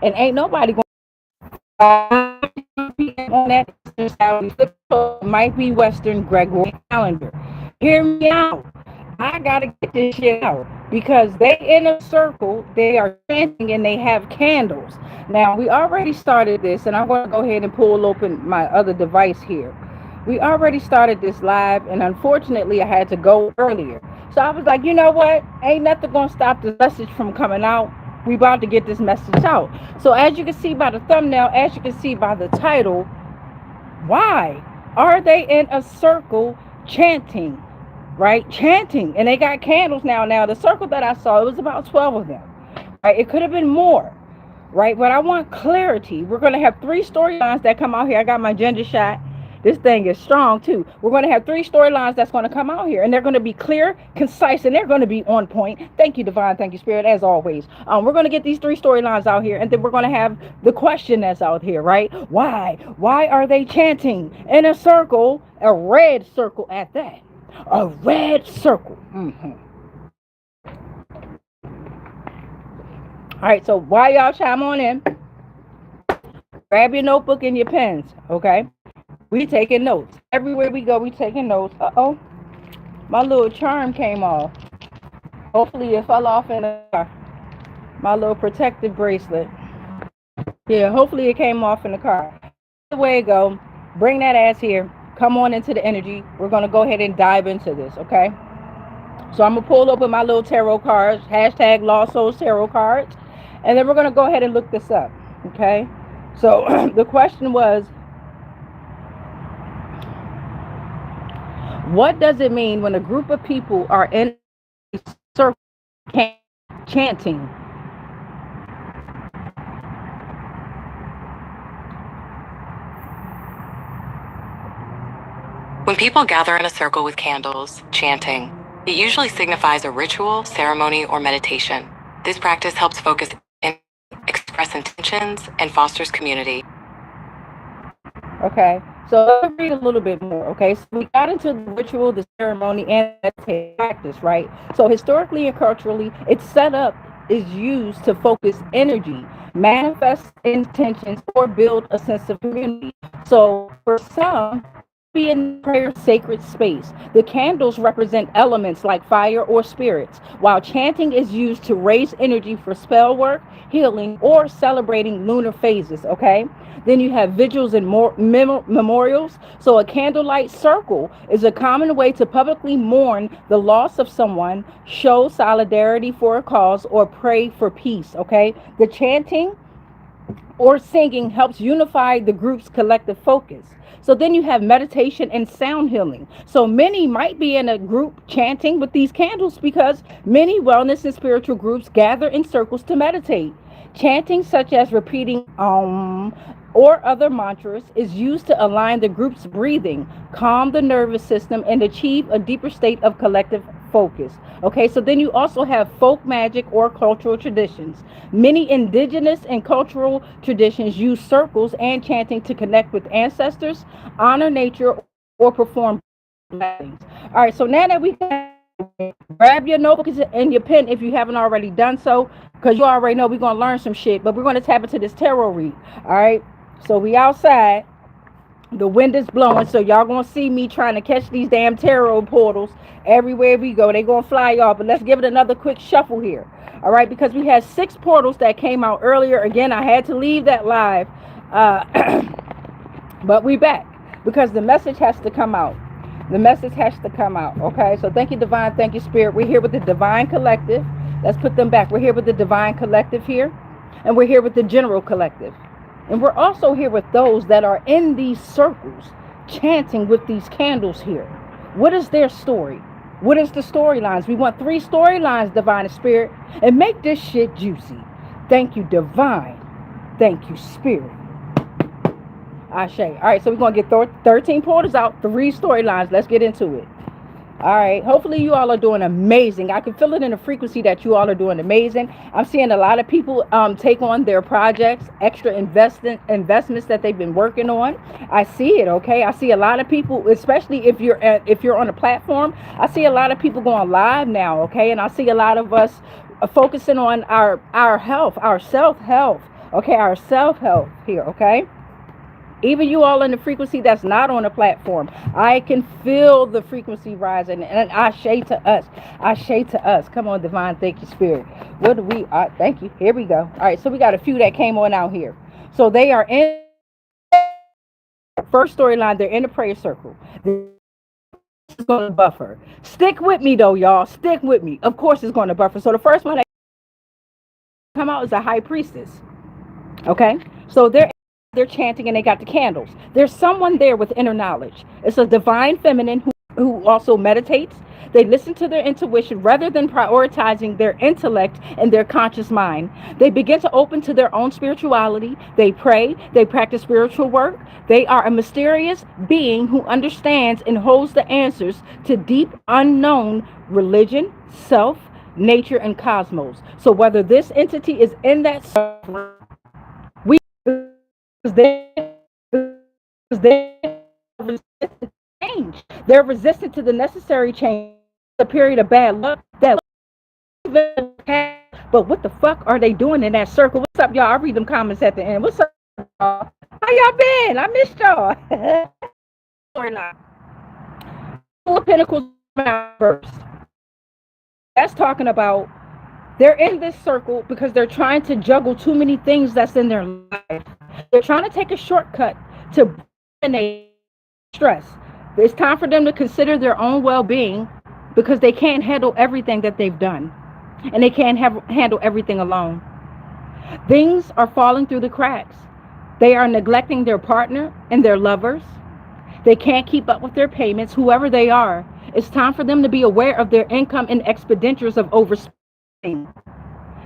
And ain't nobody going on that. It might be Western Gregorian calendar. Hear me out. I gotta get this shit out because they in a circle, they are chanting and they have candles. Now we already started this, and I'm gonna go ahead and pull open my other device here. We already started this live, and unfortunately, I had to go earlier. So I was like, you know what? Ain't nothing gonna stop this message from coming out. We about to get this message out. So as you can see by the thumbnail, as you can see by the title, why are they in a circle chanting? Right? Chanting. And they got candles now. Now, the circle that I saw, it was about 12 of them. Right? It could have been more. Right? But I want clarity. We're going to have 3 storylines that come out here. I got my gender shot. This thing is strong too. We're going to have 3 storylines that's going to come out here, and they're going to be clear, concise, and they're going to be on point. Thank you, Divine. Thank you, Spirit, as always. We're going to get these 3 storylines out here, and then we're going to have the question that's out here, right? Why? Why are they chanting in a circle, a red circle at that? A red circle. All right, so while y'all chime on in, grab your notebook and your pens, okay? We taking notes. Everywhere we go, we taking notes. Uh-oh. My little charm came off. Hopefully it fell off in the car. My little protective bracelet. Yeah, hopefully it came off in the car. The way it go. Bring that ass here. Come on into the energy. We're going to go ahead and dive into this, okay? So I'm going to pull open my little tarot cards. Hashtag Lost Souls Tarot cards. And then we're going to go ahead and look this up, okay? So the question was, what does it mean when a group of people are in a circle chanting? When people gather in a circle with candles, chanting, it usually signifies a ritual, ceremony, or meditation. This practice helps focus and express intentions and fosters community. Okay, so let's read a little bit more. Okay, so we got into the ritual, the ceremony, and the practice, right? So historically and culturally, it's set up is used to focus energy, manifest intentions, or build a sense of community. So for some, be in prayer sacred space. The candles represent elements like fire or spirits, while chanting is used to raise energy for spell work, healing, or celebrating lunar phases. Okay. Then you have vigils and memorials. So a candlelight circle is a common way to publicly mourn the loss of someone, show solidarity for a cause, or pray for peace. Okay. The chanting or singing helps unify the group's collective focus. So then you have meditation and sound healing. So many might be in a group chanting with these candles because many wellness and spiritual groups gather in circles to meditate. Chanting, such as repeating or other mantras, is used to align the group's breathing, calm the nervous system, and achieve a deeper state of collective focus. Okay, so then you also have folk magic or cultural traditions. Many indigenous and cultural traditions use circles and chanting to connect with ancestors, honor nature, or perform blessings. All right, so now that we grab your notebooks and your pen if you haven't already done so, because you already know we're going to learn some shit, but we're going to tap into this tarot read. All right, so we outside. The wind is blowing, so y'all gonna see me trying to catch these damn tarot portals everywhere we go. They gonna fly off, but let's give it another quick shuffle here. All right, because we had 6 portals that came out earlier. Again, I had to leave that live, but we back because the message has to come out. The message has to come out. Okay, so thank you, Divine. Thank you, Spirit. We're here with the Divine Collective. Let's put them back. We're here with the Divine Collective here, and we're here with the General Collective. And we're also here with those that are in these circles chanting with these candles here. What is their story? What is the storylines? We want 3 storylines, Divine Spirit, and make this shit juicy. Thank you, Divine. Thank you, Spirit. Ashe. All right, so we're going to get 13 portals out, 3 storylines. Let's get into it. All right, hopefully you all are doing amazing. I can feel it in the frequency that you all are doing amazing. I'm seeing a lot of people take on their projects, extra investments that they've been working on. I see it. Okay, I see a lot of people, especially if you're on a platform. I see a lot of people going live now. Okay, and I see a lot of us focusing on our health, our self health. Okay, our self-help here, okay? Even you all in the frequency that's not on the platform, I can feel the frequency rising. And I say to us, come on, divine, thank you, spirit. What do we, thank you, here we go. All right, so we got a few that came on out here. So they are in first storyline, they're in the prayer circle. This is going to buffer. Stick with me though, y'all, stick with me. Of course it's going to buffer. So the first one that come out is a high priestess. Okay, so they're chanting and they got the candles. There's someone there with inner knowledge. It's a divine feminine who also meditates. They listen to their intuition rather than prioritizing their intellect and their conscious mind. They begin to open to their own spirituality. They pray. They practice spiritual work. They are a mysterious being who understands and holds the answers to deep unknown religion, self, nature, and cosmos. So whether this entity is in that circle, we they resistant to change. They're resistant to the necessary change. A period of bad luck that, but what the fuck are they doing in that circle? What's up, y'all? I read them comments at the end. What's up, y'all? How y'all been? I missed y'all. Storyline. Four of Pentacles first. That's talking about they're in this circle because they're trying to juggle too many things that's in their life. They're trying to take a shortcut to eliminate stress. It's time for them to consider their own well-being because they can't handle everything that they've done. And they can't handle everything alone. Things are falling through the cracks. They are neglecting their partner and their lovers. They can't keep up with their payments, whoever they are. It's time for them to be aware of their income and expenditures of overspending.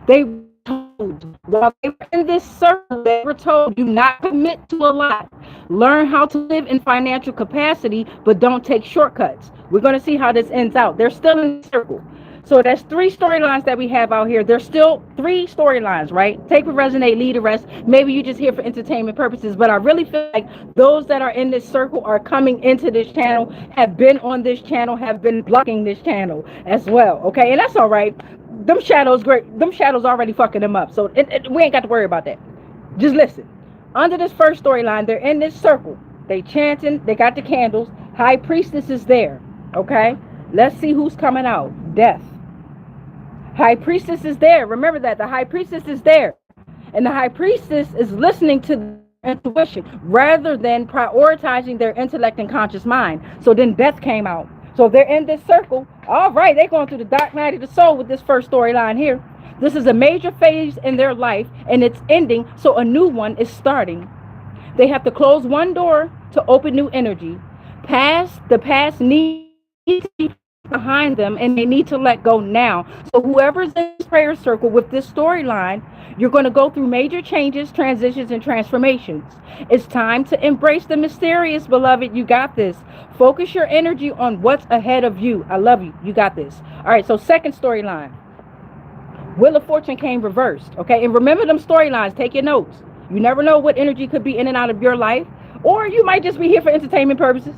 They were told, while they were in this circle, they were told, do not commit to a lot. Learn how to live in financial capacity, but don't take shortcuts. We're going to see how this ends out. They're still in the circle. So that's three storylines that we have out here. There's still three storylines, right? Take what resonate, leave the rest. Maybe you just here for entertainment purposes, but I really feel like those that are in this circle are coming into this channel, have been on this channel, have been blocking this channel as well, okay? And that's all right. Them shadows already fucking them up. So we ain't got to worry about that. Just listen. Under this first storyline, they're in this circle. They chanting, they got the candles. High priestess is there, okay? Let's see who's coming out. Death. High priestess is there. Remember that. The high priestess is there. And the high priestess is listening to their intuition rather than prioritizing their intellect and conscious mind. So then death came out. So they're in this circle. All right, they're going through the dark night of the soul with this first storyline here. This is a major phase in their life and it's ending. So a new one is starting. They have to close one door to open new energy. The past needs to be behind them and they need to let go now. So whoever's in this prayer circle with this storyline, you're going to go through major changes, transitions, and transformations. It's time to embrace the mysterious, beloved. You got this. Focus your energy on what's ahead of you. I love you. You got this. All right, so second storyline. Wheel of Fortune came reversed, okay? And remember them storylines. Take your notes. You never know what energy could be in and out of your life, or you might just be here for entertainment purposes.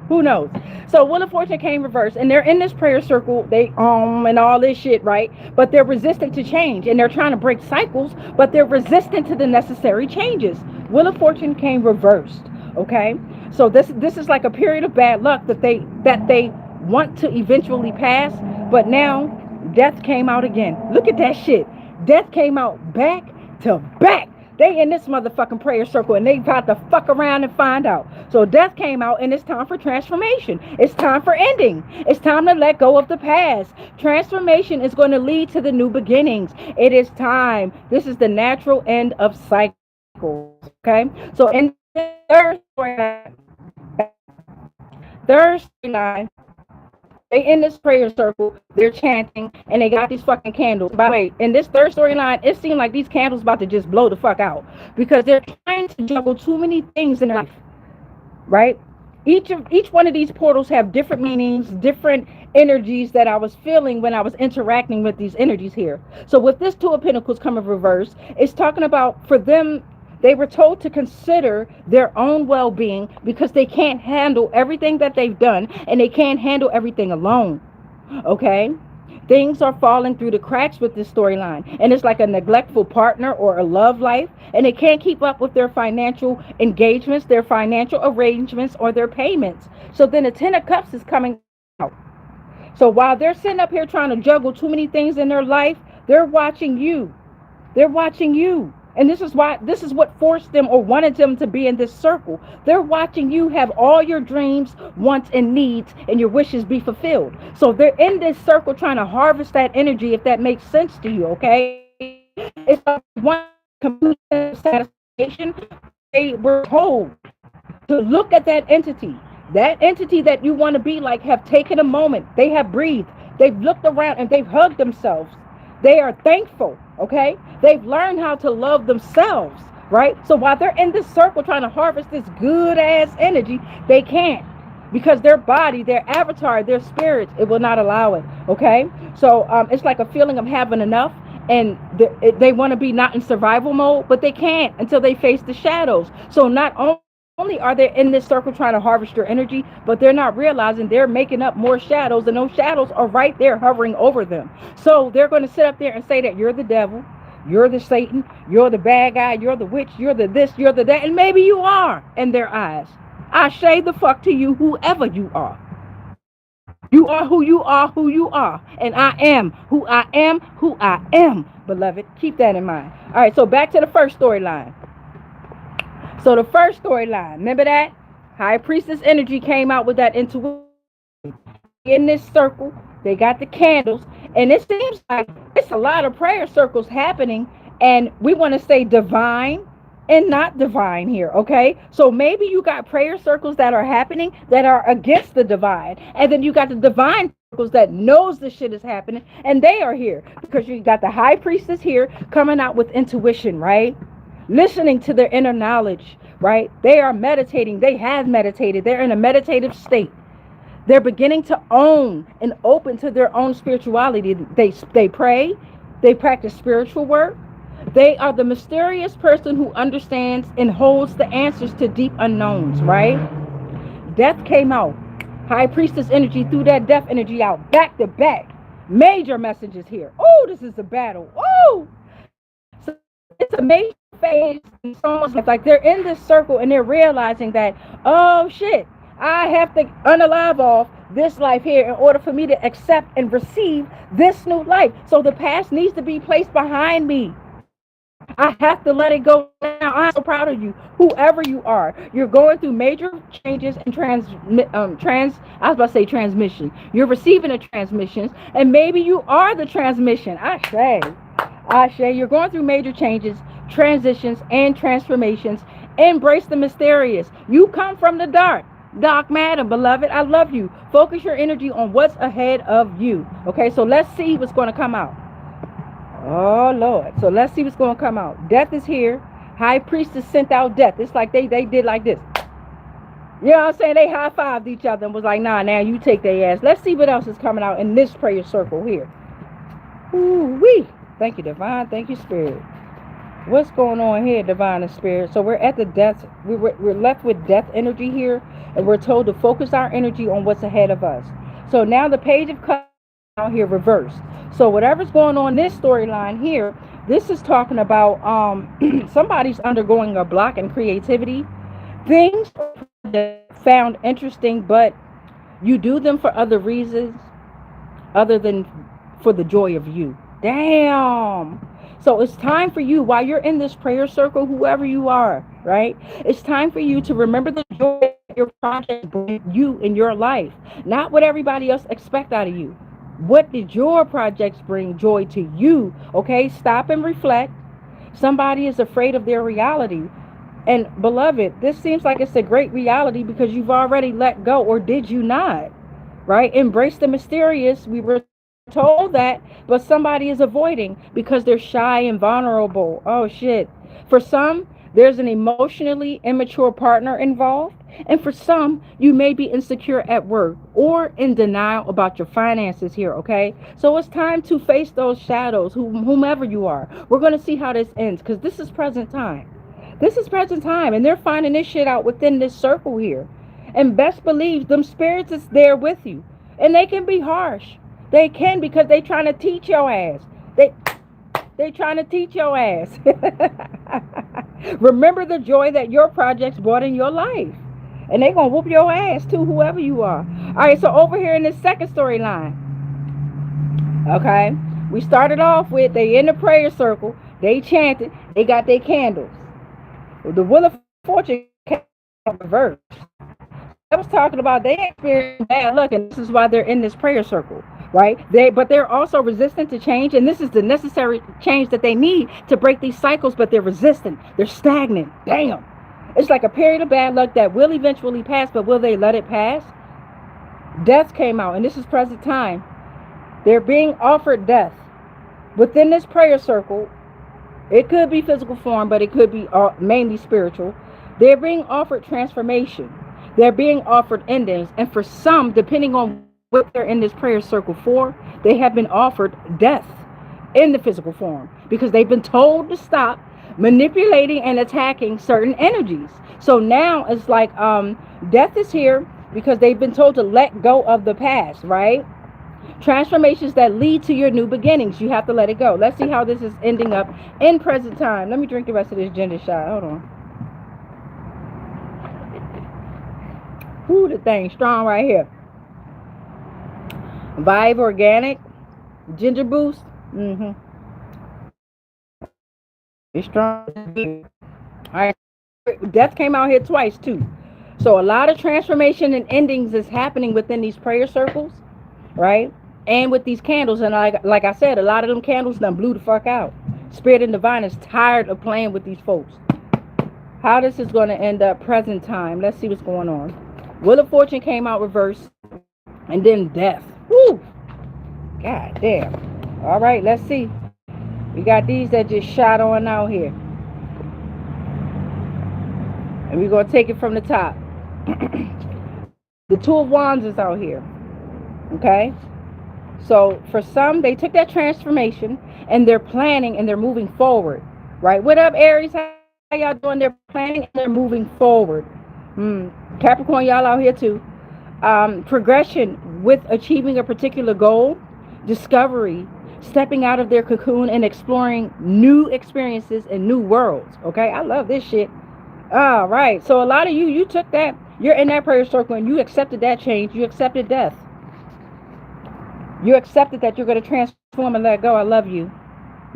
Who knows? So Wheel of Fortune came reversed and they're in this prayer circle. They and all this shit, right? But they're resistant to change and they're trying to break cycles, but they're resistant to the necessary changes. Wheel of Fortune came reversed. Okay? So this is like a period of bad luck that they want to eventually pass, but now death came out again. Look at that shit. Death came out back to back. They in this motherfucking prayer circle and they about to fuck around and find out. So death came out and it's time for transformation. It's time for ending. It's time to let go of the past. Transformation is going to lead to the new beginnings. It is time. This is the natural end of cycles. Okay? So in the third storyline, they in this prayer circle, they're chanting, and they got these fucking candles. By the way, in this third storyline, it seemed like these candles about to just blow the fuck out because they're trying to juggle too many things in their life, right? Each one of these portals have different meanings, different energies that I was feeling when I was interacting with these energies here. So with this Two of Pentacles coming reverse, it's talking about for them, they were told to consider their own well-being because they can't handle everything that they've done and they can't handle everything alone. Okay? Things are falling through the cracks with this storyline. And it's like a neglectful partner or a love life. and they can't keep up with their financial engagements, their financial arrangements, or their payments. So then the Ten of Cups is coming out. So while they're sitting up here trying to juggle too many things in their life, they're watching you. They're watching you. And this is what forced them or wanted them to be in this circle. They're watching you have all your dreams, wants, and needs, and your wishes be fulfilled. So they're in this circle trying to harvest that energy, if that makes sense to you, okay? It's like one complete satisfaction. They were told to look at that entity that you want to be like, have taken a moment. They have breathed. They've looked around and they've hugged themselves. They are thankful, okay? They've learned how to love themselves, right? So while they're in this circle trying to harvest this good ass energy, they can't, because their body, their avatar, their spirits, it will not allow it, okay? So it's like a feeling of having enough, and they want to be not in survival mode, but they can't until they face the shadows. So not only are they in this circle trying to harvest your energy, but they're not realizing they're making up more shadows, and those shadows are right there hovering over them. So they're going to sit up there and say that you're the devil, you're the Satan, you're the bad guy, you're the witch, you're the this, you're the that, and maybe you are in their eyes. I shade the fuck to you, whoever you are. You are who you are, who you are. And I am who I am, who I am, beloved. Keep that in mind. All right, so back to the first storyline. So the first storyline, remember that? High Priestess energy came out with that intuition. In this circle, they got the candles. And it seems like it's a lot of prayer circles happening. And we want to say divine and not divine here, okay? So maybe you got prayer circles that are happening that are against the divine, and then you got the divine circles that knows the shit is happening, and they are here because you got the High Priestess here coming out with intuition, right? Listening to their inner knowledge, right? They are meditating. They have meditated. They're in a meditative state. They're beginning to own and open to their own spirituality. They pray. They practice spiritual work. They are the mysterious person who understands and holds the answers to deep unknowns, right? Death came out. High Priestess energy threw that death energy out back to back. Major messages here. Oh, this is a battle. Oh, so it's a major phase in someone's life. Like they're in this circle and they're realizing that, oh shit, I have to unalive off this life here in order for me to accept and receive this new life. So the past needs to be placed behind me. I have to let it go now. I'm so proud of you, whoever you are. You're going through major changes and I was about to say transmission. You're receiving the transmissions, and maybe you are the transmission. I say, you're going through major changes, transitions, and transformations. Embrace the mysterious. You come from the dark matter, beloved. I love you. Focus your energy on what's ahead of you. Okay, so let's see what's going to come out. Oh Lord. So let's see what's going to come out. Death is here. High Priestess sent out death. It's like they did like this. You know what I'm saying? They high-fived each other and was like, nah, now you take their ass. Let's see what else is coming out in this prayer circle here. Ooh-wee. Thank you, Divine. Thank you, Spirit. What's going on here, Divine and Spirit? So we're at the death. We're left with death energy here, and we're told to focus our energy on what's ahead of us. So now the Page of Cups out here reversed. So whatever's going on in this storyline here, this is talking about somebody's undergoing a block in creativity. Things found interesting, but you do them for other reasons other than for the joy of you. Damn. So it's time for you, while you're in this prayer circle, whoever you are, right? It's time for you to remember the joy your project brings you in your life, not what everybody else expects out of you. What did your projects bring joy to you? Okay, stop and reflect. Somebody is afraid of their reality. And beloved, this seems like it's a great reality because you've already let go, or did you not? Right? Embrace the mysterious. We were told that, but somebody is avoiding because they're shy and vulnerable. Oh shit. For some, there's an emotionally immature partner involved. And for some, you may be insecure at work or in denial about your finances here, okay? So it's time to face those shadows, whomever you are. We're going to see how this ends because this is present time. This is present time, and they're finding this shit out within this circle here. And best believe them spirits is there with you. And they can be harsh. They can, because they trying to teach your ass. They trying to teach your ass. Remember the joy that your projects brought in your life. And they're going to whoop your ass too, whoever you are. All right, so over here in this second storyline, okay, we started off with they in the prayer circle, they chanted, they got their candles. The Wheel of Fortune came in reverse. I was talking about they experienced bad luck, and this is why they're in this prayer circle, right? But they're also resistant to change, and this is the necessary change that they need to break these cycles, but they're resistant. They're stagnant. Damn. It's like a period of bad luck that will eventually pass, but will they let it pass? Death came out, and this is present time. They're being offered death. Within this prayer circle, it could be physical form, but it could be mainly spiritual. They're being offered transformation. They're being offered endings. And for some, depending on what they're in this prayer circle for, they have been offered death in the physical form because they've been told to stop manipulating and attacking certain energies. So now it's like death is here because they've been told to let go of the past, right? Transformations that lead to your new beginnings. You have to let it go. Let's see how this is ending up in present time. Let me drink the rest of this ginger shot. Hold on. Ooh, the thing's strong right here. Vibe Organic Ginger Boost. It's strong. All right. Death came out here twice too. So a lot of transformation and endings is happening within these prayer circles, right? And with these candles. And like I said, a lot of them candles done blew the fuck out. Spirit and Divine is tired of playing with these folks. How this is going to end up present time. Let's see what's going on. Wheel of Fortune came out reverse. And then death. Woo! God damn. All right, let's see. We got these that just shot on out here. And we're going to take it from the top. The Two of Wands is out here. Okay? So for some, they took that transformation and they're planning and they're moving forward. Right? What up, Aries? How y'all doing? They're planning and they're moving forward. Capricorn, y'all out here too. Progression with achieving a particular goal. Discovery. Stepping out of their cocoon and exploring new experiences and new worlds. Okay? I love this shit. All right. So a lot of you took that. You're in that prayer circle and you accepted that change. You accepted death. You accepted that you're going to transform and let go. I love you.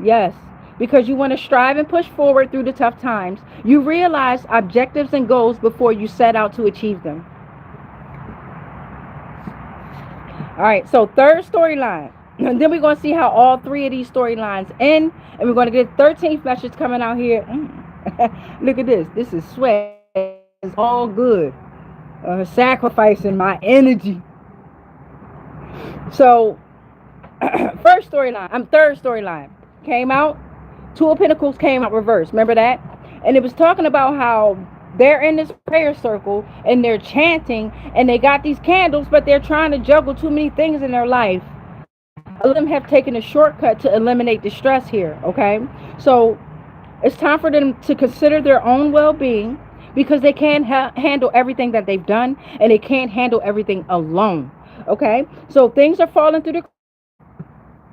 Yes. Because you want to strive and push forward through the tough times. You realize objectives and goals before you set out to achieve them. All right. So third storyline. And then we're going to see how all three of these storylines end. And we're going to get 13th message coming out here. Look at this. This is sweat. It's all good. Sacrificing my energy. So, third storyline came out. Two of Pentacles came out reverse. Remember that? And it was talking about how they're in this prayer circle and they're chanting and they got these candles, but they're trying to juggle too many things in their life. A lot of them have taken a shortcut to eliminate the stress here, okay? So it's time for them to consider their own well-being because they can't handle everything that they've done and they can't handle everything alone, okay? So things are falling through the...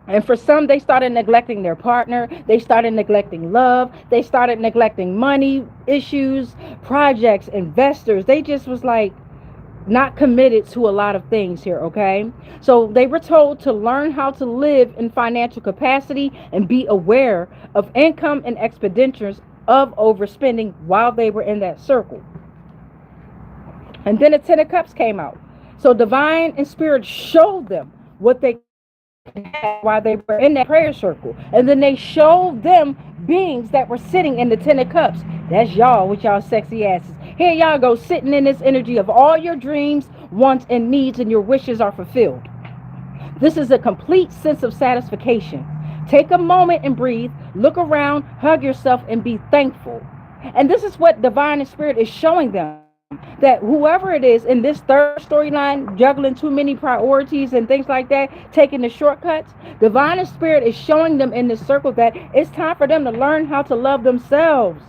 And for some, they started neglecting their partner. They started neglecting love. They started neglecting money issues, projects, investors. They just was like not committed to a lot of things here, okay? So they were told to learn how to live in financial capacity and be aware of income and expenditures of overspending while they were in that circle. And then the Ten of Cups came out. So Divine and Spirit showed them what they had while they were in that prayer circle. And then they showed them beings that were sitting in the Ten of Cups. That's y'all with y'all sexy asses. Here y'all go sitting in this energy of all your dreams, wants, and needs, and your wishes are fulfilled. This is a complete sense of satisfaction. Take a moment and breathe. Look around, hug yourself, and be thankful. And this is what Divine and Spirit is showing them. That whoever it is in this third storyline, juggling too many priorities and things like that, taking the shortcuts, Divine and Spirit is showing them in this circle that it's time for them to learn how to love themselves.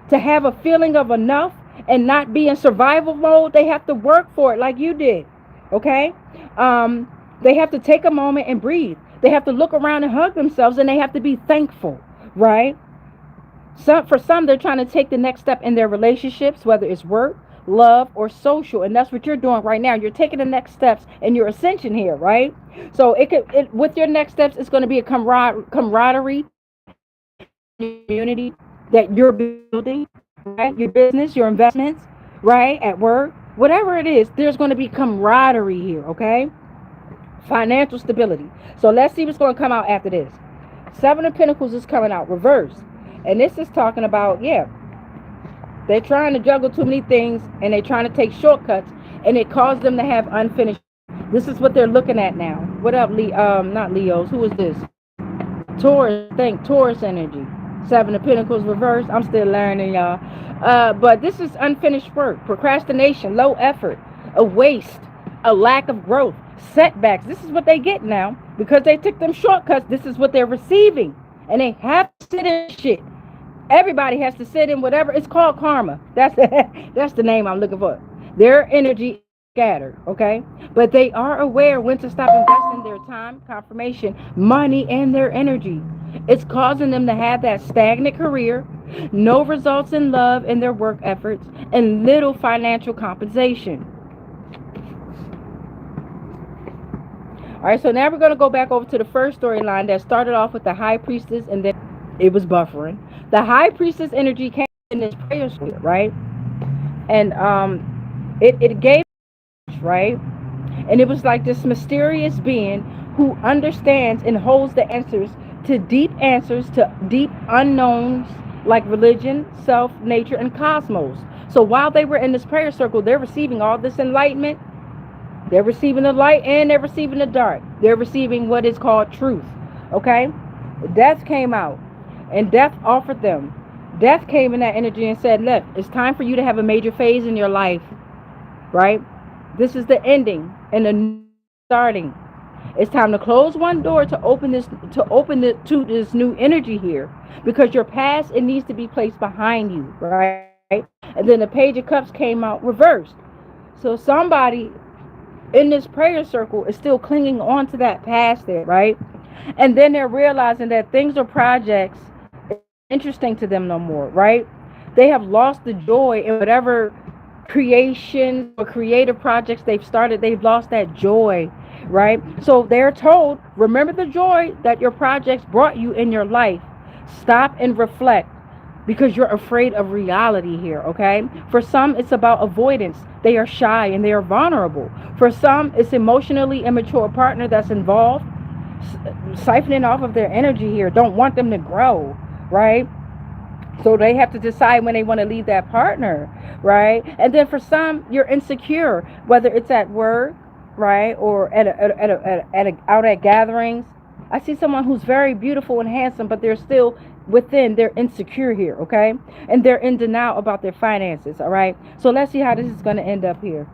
To have a feeling of enough and not be in survival mode. They have to work for it like you did. Okay? They have to take a moment and breathe. They have to look around and hug themselves, and they have to be thankful. Right? For some, they're trying to take the next step in their relationships, whether it's work, love, or social, and that's what you're doing right now. You're taking the next steps in your ascension here, right? So with your next steps, it's going to be a camaraderie, community that you're building, right? Your business, your investments, right? At work, whatever it is, there's going to be camaraderie here, okay? Financial stability. So let's see what's going to come out after this. Seven of Pentacles is coming out reverse. And this is talking about, yeah, they're trying to juggle too many things and they're trying to take shortcuts, and it caused them to have unfinished. This is what they're looking at now. What up, not Leos? Who is this? Taurus. Think Taurus energy. Seven of Pentacles reverse. I'm still learning, y'all. But this is unfinished work, procrastination, low effort, a waste, a lack of growth, setbacks. This is what they get now because they took them shortcuts. This is what they're receiving, and they have to sit in shit. Everybody has to sit in whatever. It's called karma. That's that's the name I'm looking for. Their energy scattered, okay? But they are aware when to stop investing their time, confirmation, money, and their energy. It's causing them to have that stagnant career, no results in love and their work efforts, and little financial compensation. All right, so now we're going to go back over to the first storyline that started off with the High Priestess, and then it was buffering. The High Priestess energy came in this prayer spirit, right? And it gave, right? And it was like this mysterious being who understands and holds the answers to deep unknowns like religion, self, nature, and cosmos. So while they were in this prayer circle, they're receiving all this enlightenment. They're receiving the light and they're receiving the dark. They're receiving what is called truth. Okay? Death came out. And death offered them. Death came in that energy and said, look, it's time for you to have a major phase in your life. Right? This is the ending and the starting. It's time to close one door to open to this new energy here. Because your past, it needs to be placed behind you. Right? And then the Page of Cups came out reversed. So somebody in this prayer circle is still clinging on to that past there, right? And then they're realizing that things or projects interesting to them no more, right? They have lost the joy in whatever creations or creative projects they've started. They've lost that joy, right? So they're told, remember the joy that your projects brought you in your life. Stop and reflect, because you're afraid of reality here, okay? For some, it's about avoidance. They are shy and they are vulnerable. For some, it's emotionally immature partner that's involved, siphoning off of their energy here, don't want them to grow, right? So they have to decide when they want to leave that partner, right? And then for some, you're insecure, whether it's at work, right, or out at gatherings. I see someone who's very beautiful and handsome, but they're still within, they're insecure here, okay? And they're in denial about their finances, all right? So let's see how this is going to end up here.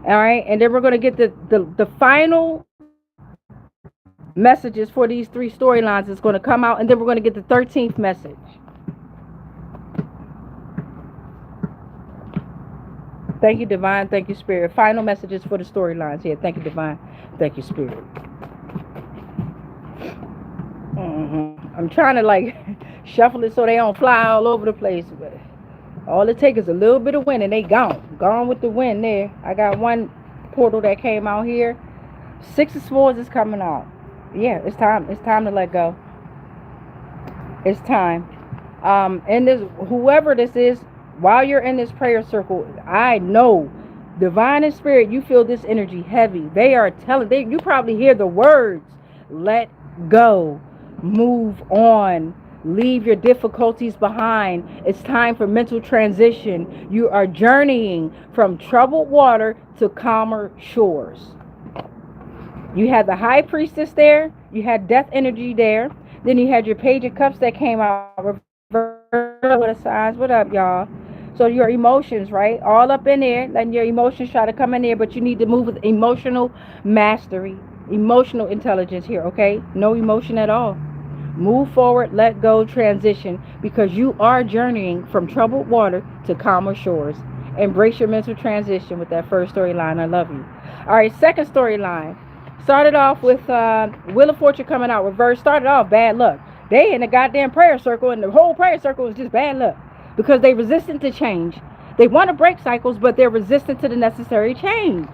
All right, and then we're going to get the final messages for these three storylines is going to come out, and then we're going to get the 13th message. Thank you, Divine. Thank you, Spirit. Final messages for the storylines here. Thank you, Divine. Thank you, Spirit. I'm trying to like shuffle it so they don't fly all over the place, but all it takes is a little bit of wind and they gone with the wind there. I got one portal that came out here. 6 of Swords is coming out. Yeah, it's time to let go. It's time. And this, whoever this is, while you're in this prayer circle, I know, Divine and Spirit, you feel this energy heavy. They are telling, you probably hear the words, let go, move on, leave your difficulties behind. It's time for mental transition. You are journeying from troubled water to calmer shores. You had the High Priestess there. You had death energy there. Then you had your Page of Cups that came out. With a signs. What up, y'all? So your emotions, right? All up in there. Letting your emotions try to come in there. But you need to move with emotional mastery. Emotional intelligence here, okay? No emotion at all. Move forward, let go, transition. Because you are journeying from troubled water to calmer shores. Embrace your mental transition with that first storyline. I love you. All right, second storyline. Started off with Wheel of Fortune coming out reverse. Started off bad luck. They in a goddamn prayer circle, and the whole prayer circle is just bad luck because they resistant to change. They want to break cycles, but they're resistant to the necessary change.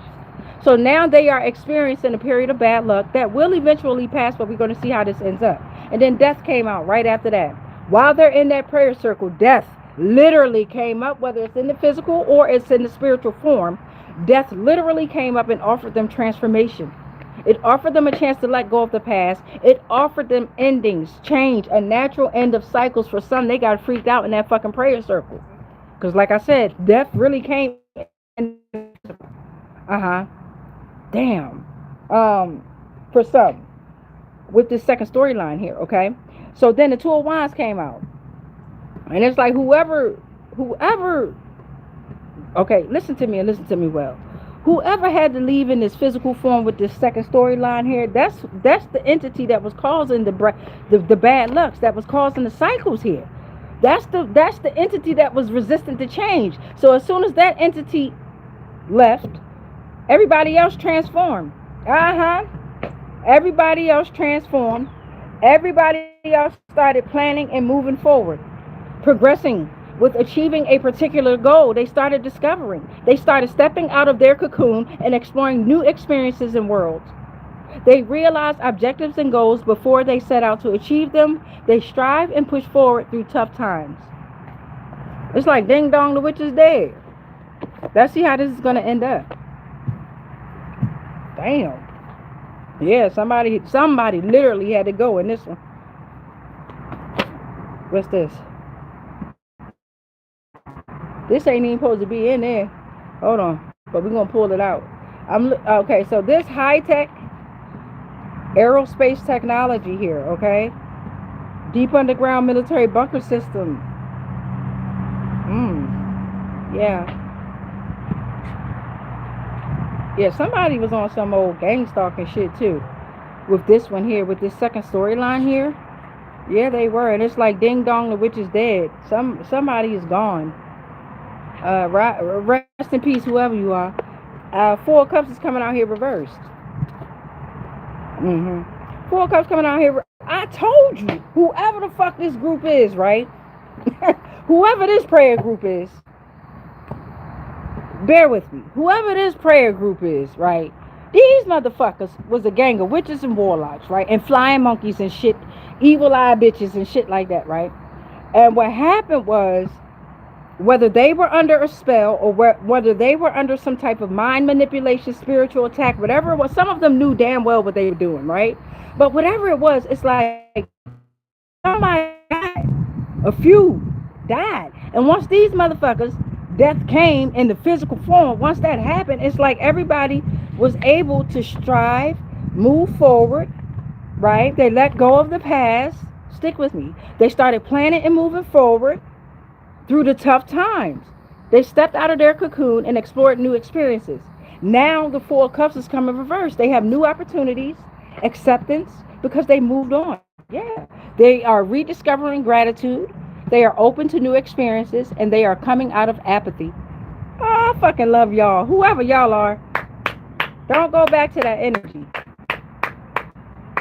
So now they are experiencing a period of bad luck that will eventually pass, but we're going to see how this ends up. And then death came out right after that. While they're in that prayer circle, death literally came up, whether it's in the physical or it's in the spiritual form. Death literally came up and offered them transformation. It offered them a chance to let go of the past. It offered them endings, change, a natural end of cycles. For some, they got freaked out in that fucking prayer circle. Because like I said, death really came in. Damn. For some, with this second storyline here, okay? So then the Two of Wands came out. And it's like whoever, okay, listen to me and listen to me well. Whoever had to leave in this physical form with this second storyline here, that's the entity that was causing the bad lucks, that was causing the cycles here. That's the entity that was resistant to change. So as soon as that entity left, everybody else transformed. Everybody else transformed. Everybody else started planning and moving forward, progressing with achieving a particular goal. They started discovering. They started stepping out of their cocoon and exploring new experiences and worlds. They realized objectives and goals before they set out to achieve them. They strive and push forward through tough times. It's like ding dong, the witch is dead. Let's see how this is going to end up. Damn. Yeah, somebody literally had to go in this one. What's this? This ain't even supposed to be in there. Hold on. But we're going to pull it out. Okay, so this high-tech aerospace technology here, okay? Deep underground military bunker system. Yeah. Yeah, somebody was on some old gang stalking shit too. With this one here, with this second storyline here. Yeah, they were. And it's like ding dong, the witch is dead. Somebody is gone. Rest in peace, whoever you are. Four of Cups is coming out here reversed. Four of Cups coming out here. I told you, whoever the fuck this group is, right? Whoever this prayer group is, bear with me. Whoever this prayer group is, right? These motherfuckers was a gang of witches and warlocks, right? And flying monkeys and shit, evil eye bitches and shit like that, right? And what happened was, whether they were under a spell or whether they were under some type of mind manipulation, spiritual attack, whatever it was, some of them knew damn well what they were doing, right? But whatever it was, it's like somebody died. A few died. And once these motherfuckers, death came in the physical form, once that happened, it's like everybody was able to strive, move forward, right? They let go of the past. Stick with me. They started planning and moving forward through the tough times. They stepped out of their cocoon and explored new experiences. Now the Four of Cups is coming reversed. They have new opportunities, acceptance, because they moved on. Yeah. They are rediscovering gratitude. They are open to new experiences, and they are coming out of apathy. Oh, I fucking love y'all. Whoever y'all are, don't go back to that energy.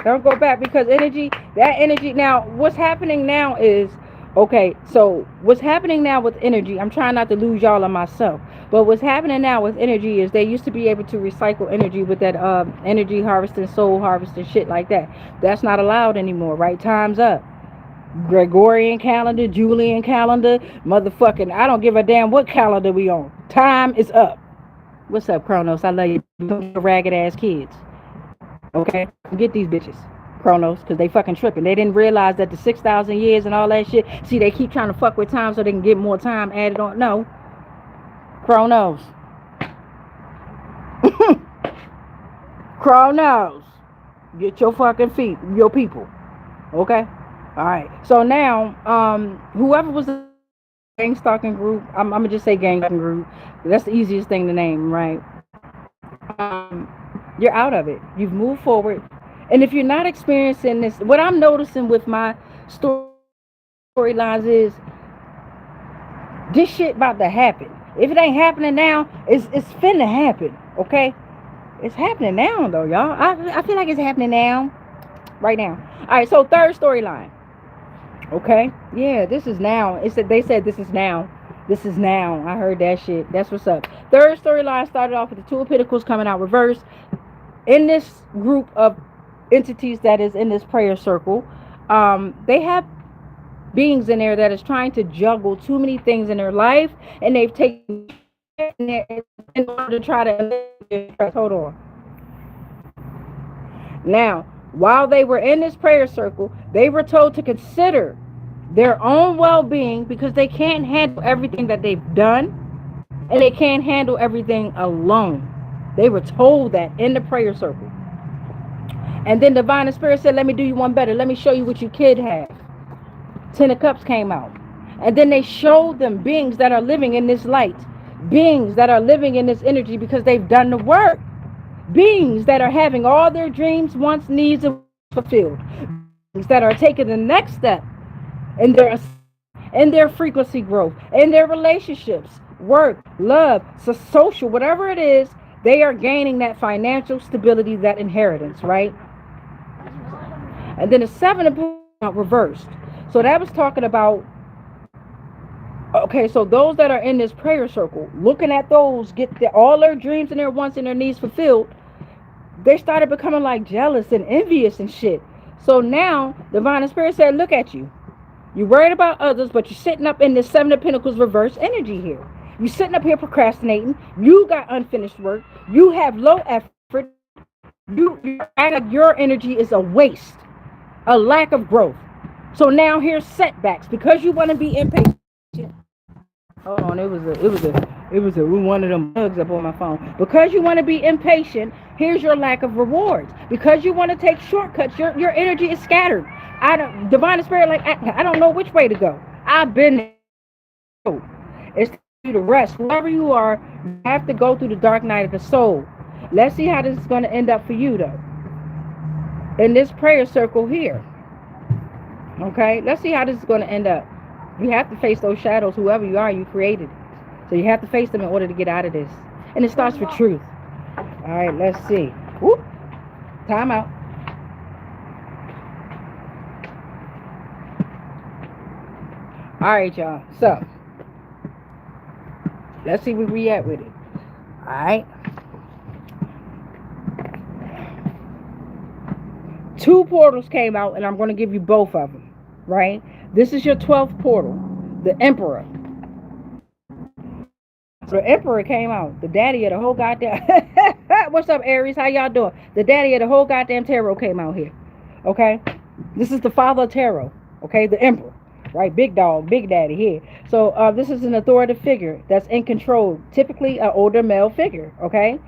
Don't go back, because that energy, now, what's happening now is, okay, so what's happening now with energy, I'm trying not to lose y'all on myself, but what's happening now with energy is they used to be able to recycle energy with that energy harvesting, soul harvesting, shit like that. That's not allowed anymore, right? Time's up. Gregorian calendar, Julian calendar, motherfucking, I don't give a damn what calendar we on. Time is up. What's up, Kronos? I love you. Ragged ass kids. Okay? Get these bitches. Kronos, because they fucking tripping. They didn't realize that the 6,000 years and all that shit. See, they keep trying to fuck with time so they can get more time added on. No. Kronos. Kronos. Get your fucking feet, your people. Okay? Alright. So now, whoever was the gang stalking group, I'm going to just say gang stalking group. That's the easiest thing to name, right? You're out of it. You've moved forward. And if you're not experiencing this, what I'm noticing with my storylines is this shit about to happen. If it ain't happening now, it's finna happen, okay? It's happening now, though, y'all. I feel like it's happening now. Right now. All right, so third storyline. Okay. Yeah, this is now. It said they said this is now. This is now. I heard that shit. That's what's up. Third storyline started off with the Two of Pentacles coming out reverse. In this group of entities that is in this prayer circle, they have beings in there that is trying to juggle too many things in their life, and they've taken in order to try to eliminate stress. Hold on. Now, while they were in this prayer circle, they were told to consider their own well-being because they can't handle everything that they've done, and they can't handle everything alone. They were told that in the prayer circle. And then Divine Spirit said, let me do you one better. Let me show you what you could have. Ten of Cups came out. And then they showed them beings that are living in this light. Beings that are living in this energy because they've done the work. Beings that are having all their dreams, wants, needs fulfilled. Beings that are taking the next step in their frequency growth, in their relationships, work, love, so social, whatever it is, they are gaining that financial stability, that inheritance, right? And then the Seven of Pentacles reversed. So that was talking about, okay, so those that are in this prayer circle, looking at those, all their dreams and their wants and their needs fulfilled, they started becoming like jealous and envious and shit. So now, Divine Spirit said, look at you. You're worried about others, but you're sitting up in this Seven of Pentacles reverse energy here. You're sitting up here procrastinating. You got unfinished work. You have low effort. Your energy is a waste, a lack of growth. So now here's setbacks because you want to be impatient. Hold on, it was one of them bugs up on my phone. Because you want to be impatient, here's your lack of rewards. Because you want to take shortcuts, your energy is scattered. Divine Spirit, like I don't know which way to go. I've been there. It's to the rest. Whoever you are, you have to go through the dark night of the soul. Let's see how this is going to end up for you though. In this prayer circle here. Okay, let's see how this is going to end up. You have to face those shadows. Whoever you are, you created. So you have to face them in order to get out of this. And it starts with truth. All right, let's see. Whoop. Time out. All right, y'all. So let's see where we at with it. All right. Two portals came out, and I'm going to give you both of them. Right? This is your 12th portal, the Emperor. So the Emperor came out, the daddy of the whole goddamn. What's up, Aries? How y'all doing? The daddy of the whole goddamn tarot came out here. Okay? This is the father of tarot. Okay? The Emperor. Right? Big dog, big daddy here. So this is an authoritative figure that's in control, typically an older male figure. Okay?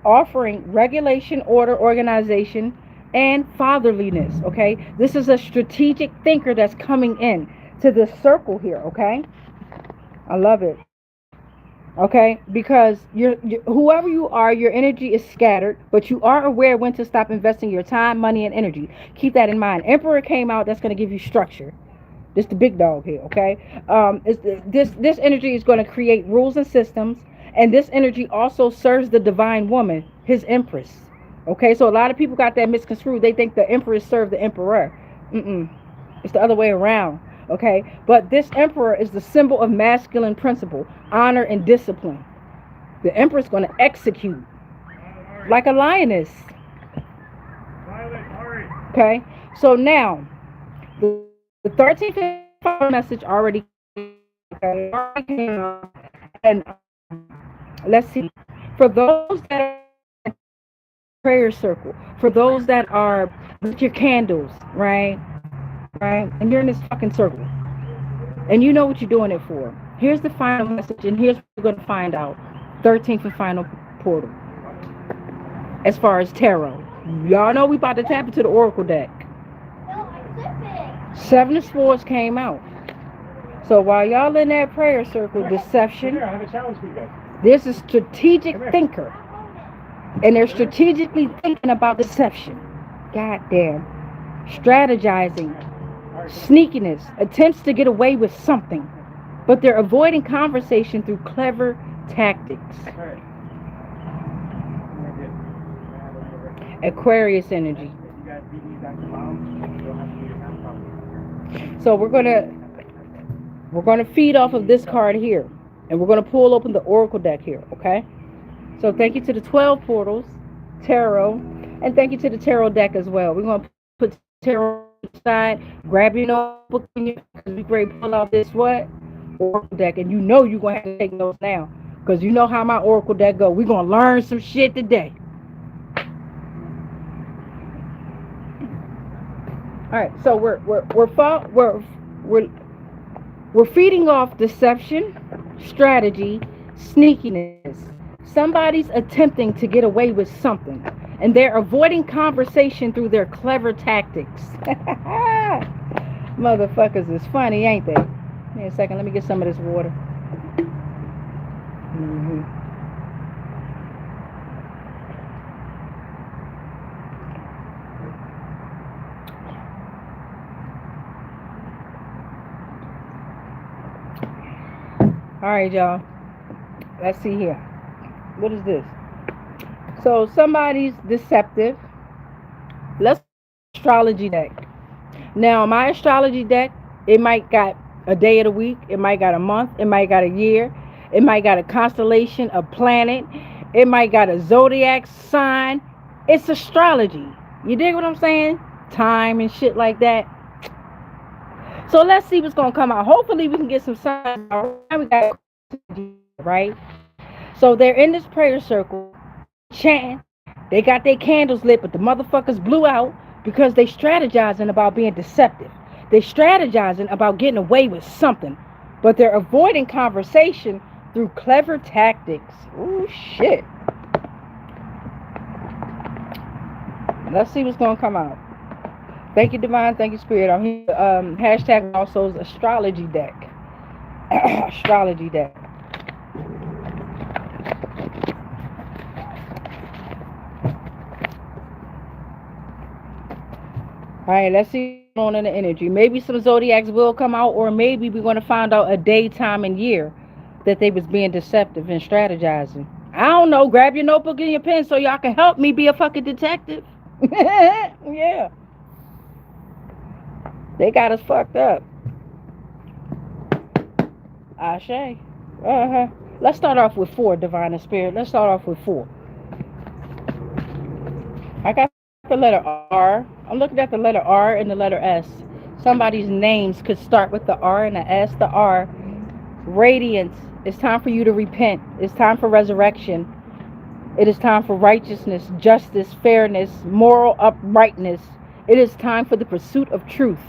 Offering regulation, order, organization, and fatherliness. Okay? This is a strategic thinker that's coming in to this circle here. Okay? I love it. Okay, because you're whoever you are, your energy is scattered, but you are aware when to stop investing your time, money, and energy. Keep that in mind. Emperor came out. That's going to give you structure. This the big dog here. Okay, this energy is going to create rules and systems, and this energy also serves the divine woman, his empress. Okay, so a lot of people got that misconstrued. They think the empress served the emperor. It's the other way around. Okay, but this emperor is the symbol of masculine principle, honor, and discipline. The emperor is going to execute like a lioness. Okay, so now the 13th message already came out, and let's see, for those that are in the prayer circle, for those that are with your candles, right, and you're in this fucking circle, and you know what you're doing it for. Here's the final message, and here's what we're going to find out. 13th and final portal. As far as tarot, y'all know we about to tap into the oracle deck. Seven of Swords came out. So while y'all in that prayer circle, deception, there's a strategic thinker, and they're strategically thinking about deception. Goddamn. Strategizing, sneakiness, attempts to get away with something, but they're avoiding conversation through clever tactics. Aquarius energy. So we're gonna feed off of this card here, and we're gonna pull open the Oracle deck here. Okay. So thank you to the 12 portals, tarot, and thank you to the tarot deck as well. We're gonna put tarot side. Grab your notebook and your because we ready to pull out this what Oracle deck, and you know you're gonna have to take notes now because you know how my Oracle deck go. We're gonna learn some shit today. All right, so we're we're feeding off deception, strategy, sneakiness. Somebody's attempting to get away with something, and they're avoiding conversation through their clever tactics. Motherfuckers is funny, ain't they? Give me a second, let me get some of this water. All right, y'all. Let's see here. What is this? So somebody's deceptive. Let's astrology deck. Now my astrology deck, it might got a day of the week, it might got a month, it might got a year, it might got a constellation, a planet, it might got a zodiac sign. It's astrology. You dig what I'm saying? Time and shit like that. So let's see what's gonna come out. Hopefully we can get some signs. We got right. So they're in this prayer circle, chanting. They got their candles lit, but the motherfuckers blew out because they strategizing about being deceptive. They strategizing about getting away with something, but they're avoiding conversation through clever tactics. Ooh, shit. Let's see what's gonna come out. Thank you, Divine. Thank you, Spirit. I'm here. Hashtag also astrology deck. Astrology deck. All right, let's see what's going on in the energy. Maybe some zodiacs will come out, or maybe we're going to find out a day, time, and year that they was being deceptive and strategizing. I don't know. Grab your notebook and your pen so y'all can help me be a fucking detective. Yeah. They got us fucked up. Ashe. Uh-huh. Let's start off with 4, Divine and Spirit. Let's start off with 4. I got the letter R. I'm looking at the letter R and the letter S. Somebody's names could start with the R and the S. The R. Radiance. It's time for you to repent. It's time for resurrection. It is time for righteousness, justice, fairness, moral uprightness. It is time for the pursuit of truth.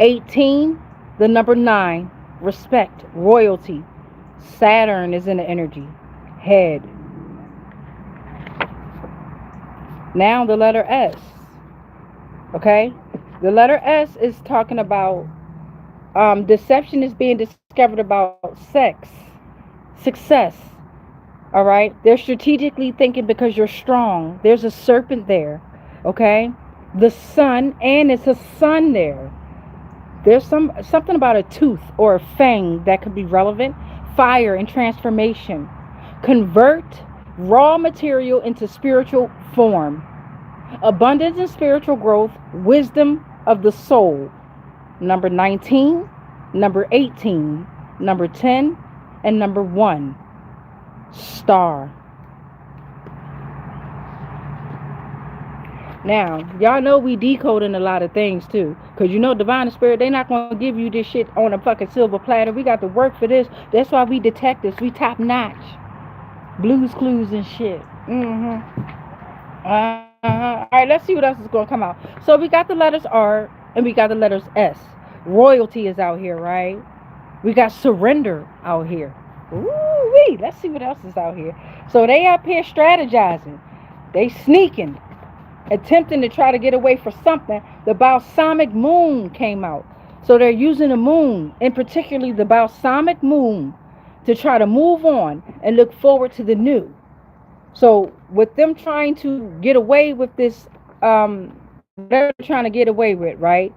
18, the number 9, respect, royalty. Saturn is in the energy. Head. Now the letter S. Okay? The letter S is talking about deception is being discovered about sex, success. All right? They're strategically thinking because you're strong. There's a serpent there. Okay? The sun, and it's a sun there. There's something about a tooth or a fang that could be relevant. Fire and transformation. Convert raw material into spiritual form. Abundance and spiritual growth. Wisdom of the soul. Number 19, number 18, number 10, and number 1. Star. Now, y'all know we decoding a lot of things too. Because you know Divine and Spirit, they not going to give you this shit on a fucking silver platter. We got to work for this. That's why we detectives. We top notch. Blues Clues and shit. Alright, let's see what else is going to come out. So we got the letters R and we got the letters S. Royalty is out here, right? We got surrender out here. Ooh-wee. Let's see what else is out here. So they up here strategizing. They sneaking. Attempting to try to get away for something. The balsamic moon came out. So they're using the moon, and particularly the balsamic moon, to try to move on and look forward to the new. So with them trying to get away with this, they're trying to get away with, right?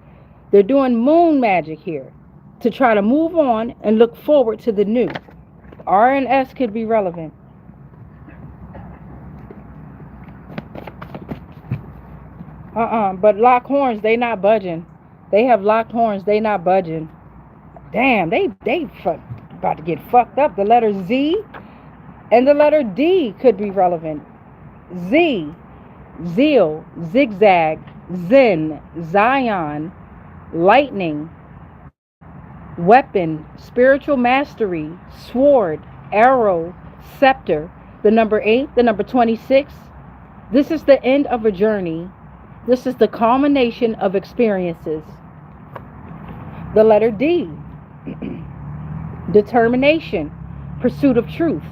They're doing moon magic here to try to move on and look forward to the new. R and S could be relevant. But lock horns, they not budging. They have locked horns. They not budging. Damn, about to get fucked up. The letter Z and the letter D could be relevant. Z, zeal, zigzag, zen, Zion, lightning, weapon, spiritual mastery, sword, arrow, scepter. The number 8, the number 26. This is the end of a journey. This is the culmination of experiences. The letter D, determination, pursuit of truth.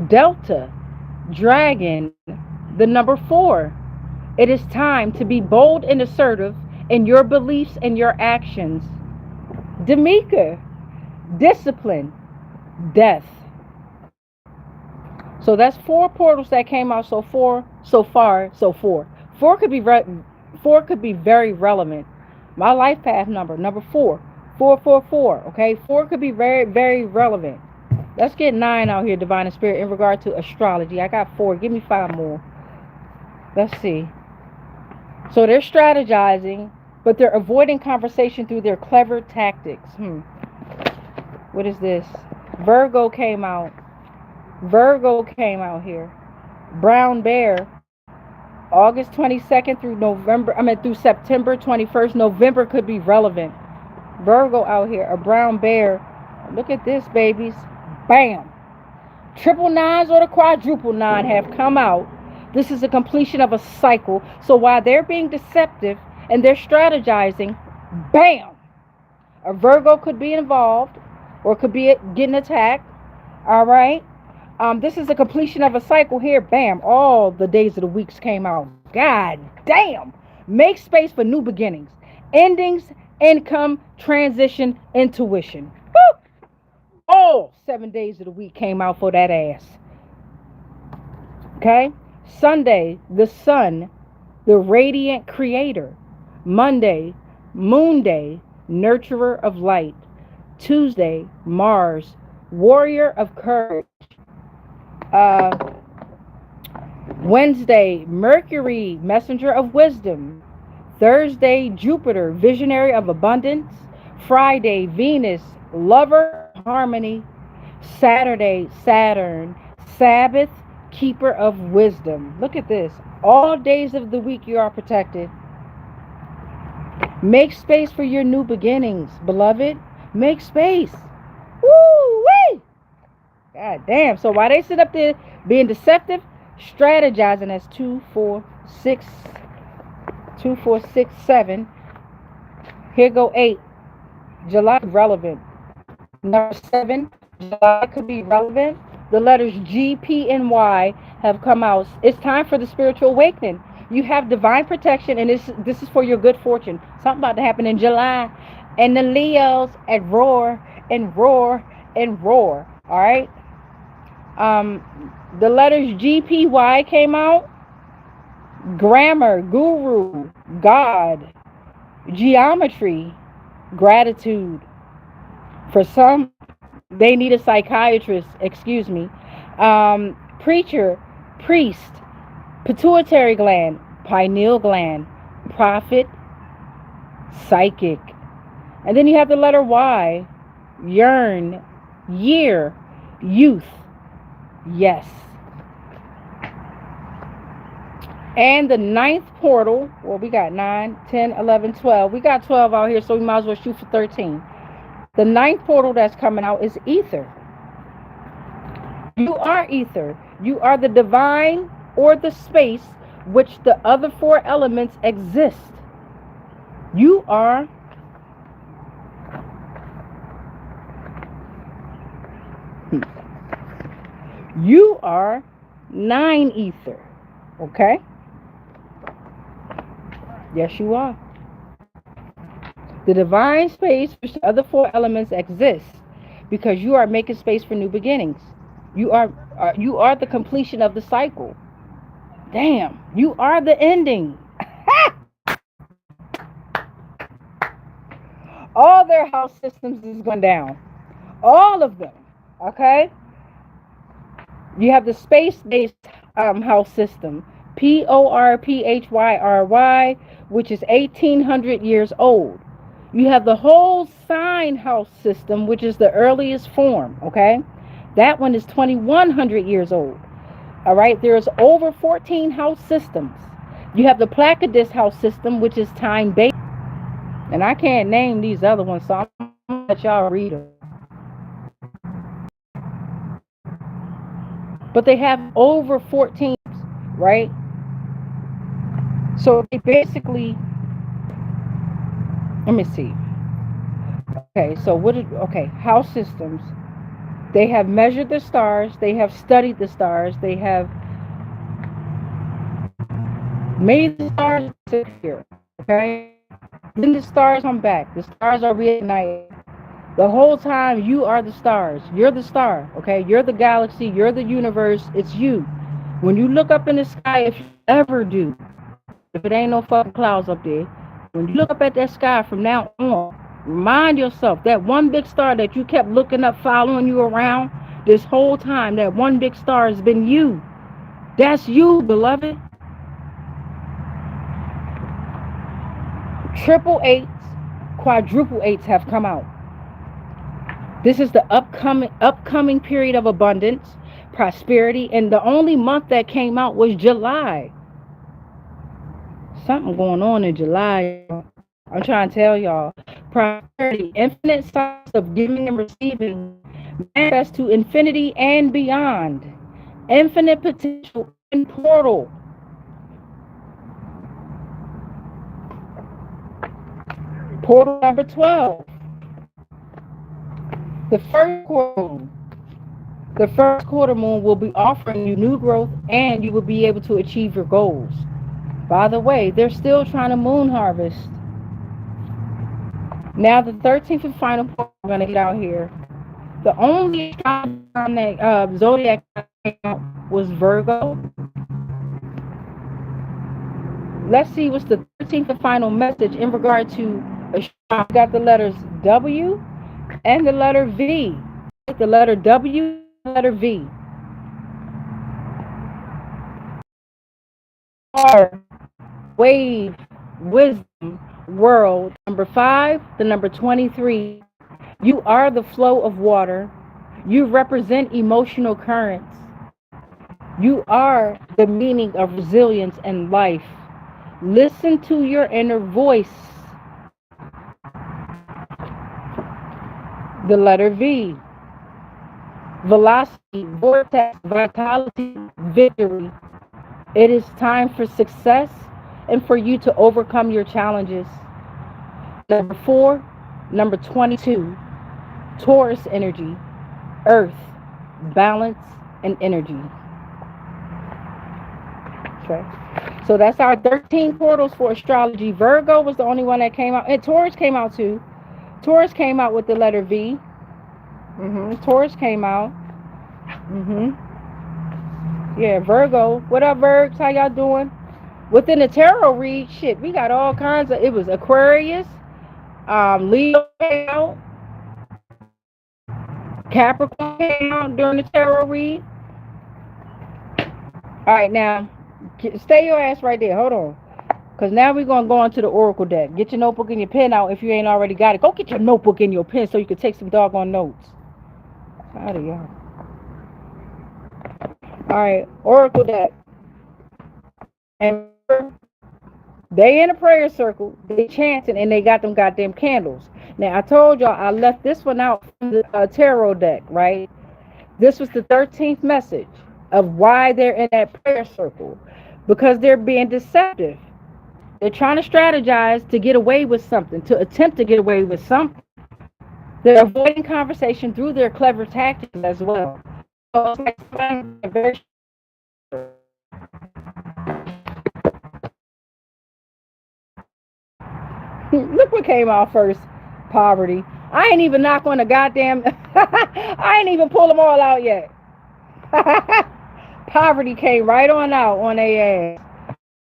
Delta, dragon, the number 4. It is time to be bold and assertive in your beliefs and your actions. Demika, discipline, death. So that's 4 portals that came out so far. 4 could be 4 could be very relevant. My life path number 4, 444. Okay, 4 could be very, very relevant. Let's get 9 out here, divine and spirit, in regard to astrology. I got 4. Give me 5 more. Let's see. So they're strategizing, but they're avoiding conversation through their clever tactics. What is this? Virgo came out. Virgo came out here. Brown bear. August 22nd through September 21st. November could be relevant. Virgo out here. A brown bear. Look at this, babies. Bam. Triple nines or the quadruple 9 have come out. This is a completion of a cycle. So while they're being deceptive and they're strategizing, bam, a Virgo could be involved or could be getting attacked. All right. This is a completion of a cycle here. Bam. All the days of the weeks came out. God damn. Make space for new beginnings. Endings, income, transition, intuition. Woo! All 7 days of the week came out for that ass. Okay. Sunday, the sun, the radiant creator. Monday, moon day, nurturer of light. Tuesday, Mars, warrior of courage. Wednesday, Mercury, messenger of wisdom. Thursday, Jupiter, visionary of abundance. Friday, Venus, lover of harmony. Saturday, Saturn, Sabbath, keeper of wisdom. Look at this. All days of the week you are protected. Make space for your new beginnings, beloved. Make space. Woo-wee! God damn. So while they sit up there being deceptive, strategizing, as 2, 4, 6, 7. Here go 8. July relevant. Number 7, July could be relevant. The letters G, P, and Y have come out. It's time for the spiritual awakening. You have divine protection, and this is for your good fortune. Something about to happen in July. And the Leos and roar and roar and roar. All right. The letters G, P, Y came out. Grammar, guru, God, geometry, gratitude. For some, they need a psychiatrist, preacher, priest, pituitary gland, pineal gland, prophet, psychic. And then you have the letter Y, yearn, year, youth, yes. And the 9th portal, well, we got 9, 10, 11, 12. We got 12 out here, so we might as well shoot for 13. The 9th portal that's coming out is ether. You are ether. You are the divine or the space which the other 4 elements exist. You are You are 9 ether. Okay? Yes, you are. The divine space which the other 4 elements exist because you are making space for new beginnings. You are the completion of the cycle. Damn, you are the ending. All their house systems is going down. All of them. Okay? You have the space-based house system, PORPHYRY, which is 1,800 years old. You have the whole sign house system, which is the earliest form, okay? That one is 2100 years old. All right, there's over 14 house systems. You have the Placidus house system, which is time based. And I can't name these other ones, so I'm gonna let y'all read them. But they have over 14, right? So they basically, let me see. Okay, so okay, house systems. They have measured the stars, they have studied the stars, they have made the stars disappear. Okay? Then the stars come back. The stars are reignited. The whole time you are the stars. You're the star. Okay? You're the galaxy. You're the universe. It's you. When you look up in the sky, if you ever do, if it ain't no fucking clouds up there, when you look up at that sky from now on, remind yourself that one big star that you kept looking up, following you around this whole time, that one big star has been you. That's you, beloved. Triple eights, quadruple eights have come out. This is the upcoming period of abundance, prosperity, and the only month that came out was July. Something going on in July. I'm trying to tell y'all. Prosperity, infinite cycles of giving and receiving, manifest to infinity and beyond. Infinite potential and portal. Portal number 12. The first quarter moon. The first quarter moon will be offering you new growth and you will be able to achieve your goals. By the way, they're still trying to moon harvest. Now, the 13th and final point I'm going to get out here. The only zodiac was Virgo. Let's see what's the 13th and final message in regard to. I got the letters W and the letter V. The letter W, the letter V. Are wave, wisdom, world. Number 5, the number 23. You are the flow of water. You represent emotional currents. You are the meaning of resilience and life. Listen to your inner voice. The letter V. Velocity, vortex, vitality, victory. It is time for success and for you to overcome your challenges. Number 4, number 22. Taurus energy, earth, balance, and energy. Okay. So that's our 13 portals for astrology. Virgo was the only one that came out. And Taurus came out too. Taurus came out with the letter V. Taurus came out. Yeah, Virgo. What up, Virgs? How y'all doing? Within the tarot read, shit, we got all kinds of. It was Aquarius, Leo came out, Capricorn came out during the tarot read. All right, now stay your ass right there. Hold on. Because now we're going to go into the Oracle deck. Get your notebook and your pen out if you ain't already got it. Go get your notebook and your pen so you can take some doggone notes. Out of y'all. Alright, Oracle deck. And they in a prayer circle. They chanting and they got them goddamn candles. Now, I told y'all I left this one out from the tarot deck, right? This was the 13th message of why they're in that prayer circle. Because they're being deceptive. They're trying to strategize to get away with something, to attempt to get away with something. They're avoiding conversation through their clever tactics as well. So it's like very look what came out first. Poverty. I ain't even knock on the goddamn I ain't even pull them all out yet. Poverty came right on out on their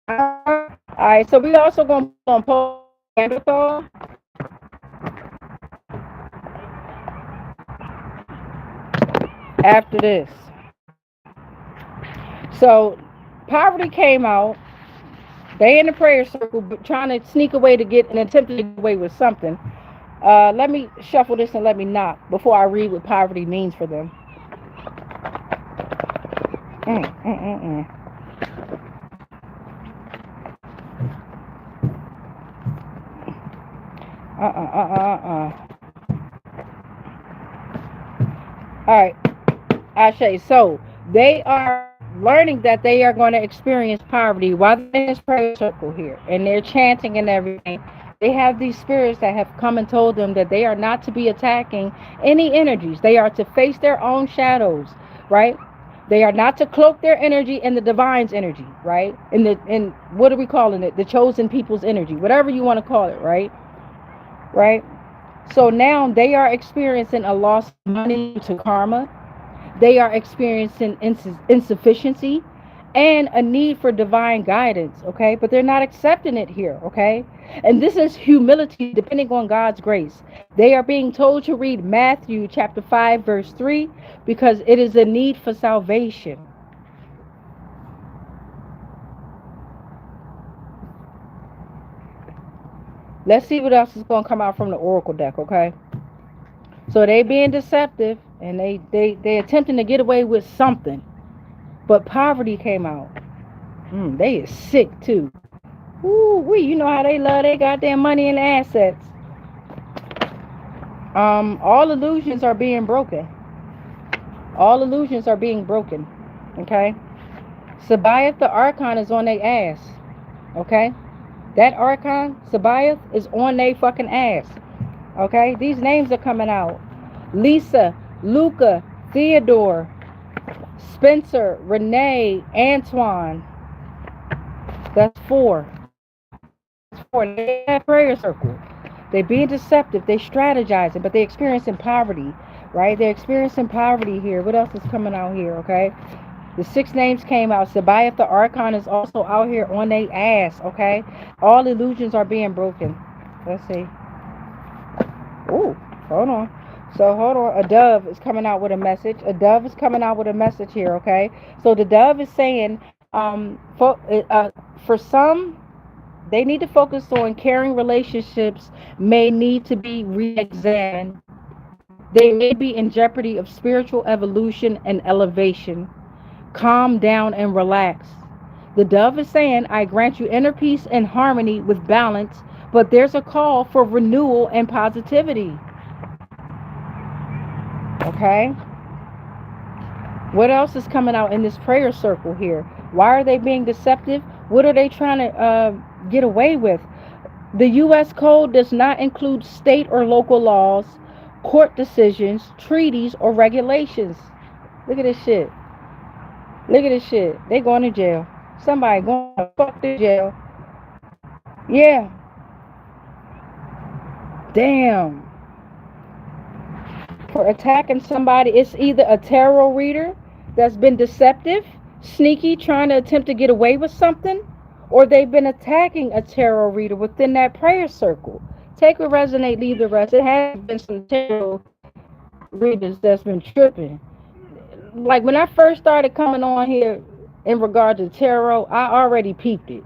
ass. Alright, so we also gonna put on Neanderthal. After this. So poverty came out. They in the prayer circle, but trying to sneak away to get and attempting to get away with something. Let me shuffle this and let me knock before I read what poverty means for them. Mm, mm, mm, mm. All right, Ashe. So they are learning that they are going to experience poverty while they're in this prayer circle here, and they're chanting and everything. They have these spirits that have come and told them that they are not to be attacking any energies. They are to face their own shadows, right? They are not to cloak their energy in the divine's energy, right? In what are we calling it? The chosen people's energy, whatever you want to call it, right? Right? So now they are experiencing a loss of money to karma. They are experiencing insufficiency and a need for divine guidance, okay? But they're not accepting it here, okay? And this is humility depending on God's grace. They are being told to read Matthew chapter 5 verse 3 because it is a need for salvation. Let's see what else is going to come out from the oracle deck, okay? So they being deceptive and they attempting to get away with something. But poverty came out. They is sick too. Ooh, you know how they love their goddamn money and assets. All illusions are being broken. All illusions are being broken. Okay? Sabaoth the Archon is on their ass. Okay? That Archon, Sabaoth, is on their fucking ass. Okay? These names are coming out. Lisa, Luca, Theodore, Spencer, Renee, Antoine. That's four. They have prayer circle. They being deceptive. They strategizing, but they experiencing poverty, right? They're experiencing poverty here. What else is coming out here? Okay, the six names came out. Sabaoth the Archon is also out here on their ass. Okay, all illusions are being broken. Let's see. Ooh, hold on. So hold on. A dove is coming out with a message. A dove is coming out with a message here. Okay, so the dove is saying, for some, they need to focus on caring relationships may need to be re-examined. They may be in jeopardy of spiritual evolution and elevation. Calm down and relax. The dove is saying, I grant you inner peace and harmony with balance, but there's a call for renewal and positivity. Okay? What else is coming out in this prayer circle here? Why are they being deceptive? What are they trying to get away with? The U.S. Code does not include state or local laws, court decisions, treaties, or regulations. Look at this shit. Look at this shit. They going to jail. Somebody going to fuck to jail. Yeah. Damn. For attacking somebody, it's either a tarot reader that's been deceptive, sneaky, trying to attempt to get away with something, or they've been attacking a tarot reader within that prayer circle. Take what resonate, leave the rest. It has been some tarot readers that's been tripping. Like when I first started coming on here in regard to tarot, I already peeped it,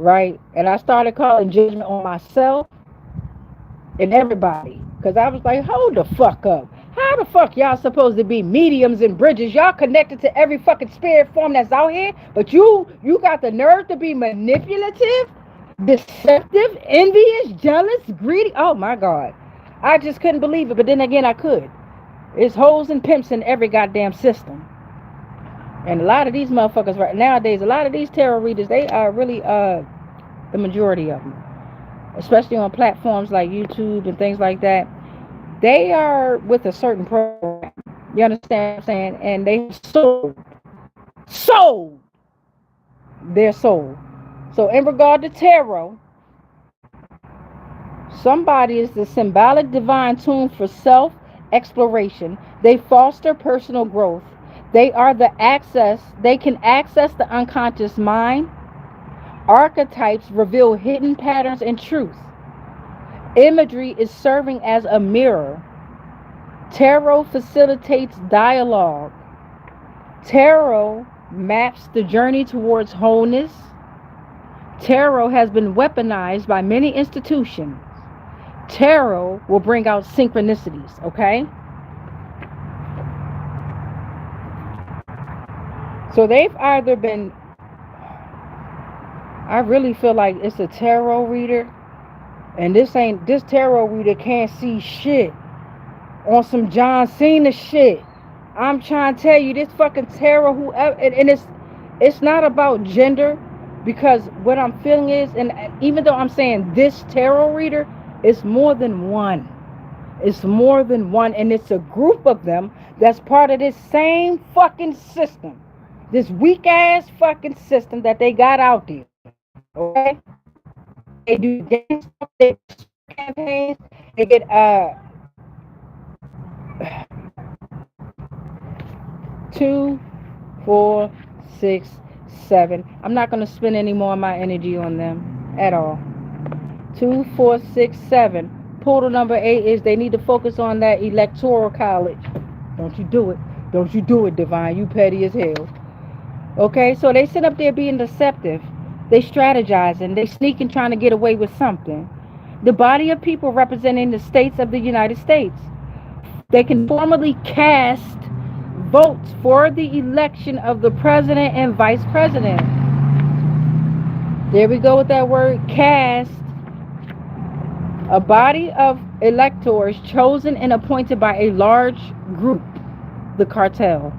right? And I started calling judgment on myself and everybody, because I was like, hold the fuck up. How the fuck y'all supposed to be mediums and bridges? Y'all connected to every fucking spirit form that's out here, but you got the nerve to be manipulative, deceptive, envious, jealous, greedy. Oh my God. I just couldn't believe it, but then again I could. It's hoes and pimps in every goddamn system. And a lot of these motherfuckers right nowadays, a lot of these tarot readers, they are really the majority of them, especially on platforms like YouTube and things like that. They are with a certain program. You understand what I'm saying? And they sold their soul. So in regard to tarot, somebody is the symbolic divine tool for self-exploration. They foster personal growth. They are the access. They can access the unconscious mind. Archetypes reveal hidden patterns and truth. Imagery is serving as a mirror. Tarot facilitates dialogue. Tarot maps the journey towards wholeness. Tarot has been weaponized by many institutions. Tarot will bring out synchronicities, okay? So they've either been, I really feel like it's a tarot reader, and this tarot reader can't see shit on some John Cena shit. I'm trying to tell you, this fucking tarot, whoever, and it's not about gender, because what I'm feeling is, and even though I'm saying this tarot reader, it's more than one. It's more than one, and it's a group of them that's part of this same fucking system. This weak ass fucking system that they got out there. Okay? They do dance, they campaigns, they get 2, 4, 6, 7. I'm not gonna spend any more of my energy on them at all. 2, 4, 6, 7. Portal number 8 is they need to focus on that electoral college. Don't you do it. Don't you do it, Divine. You petty as hell. Okay, so they sit up there being deceptive. They strategizing. They sneaking, trying to get away with something. The body of people representing the states of the United States. They can formally cast votes for the election of the president and vice president. There we go with that word, cast. A body of electors chosen and appointed by a large group, the cartel.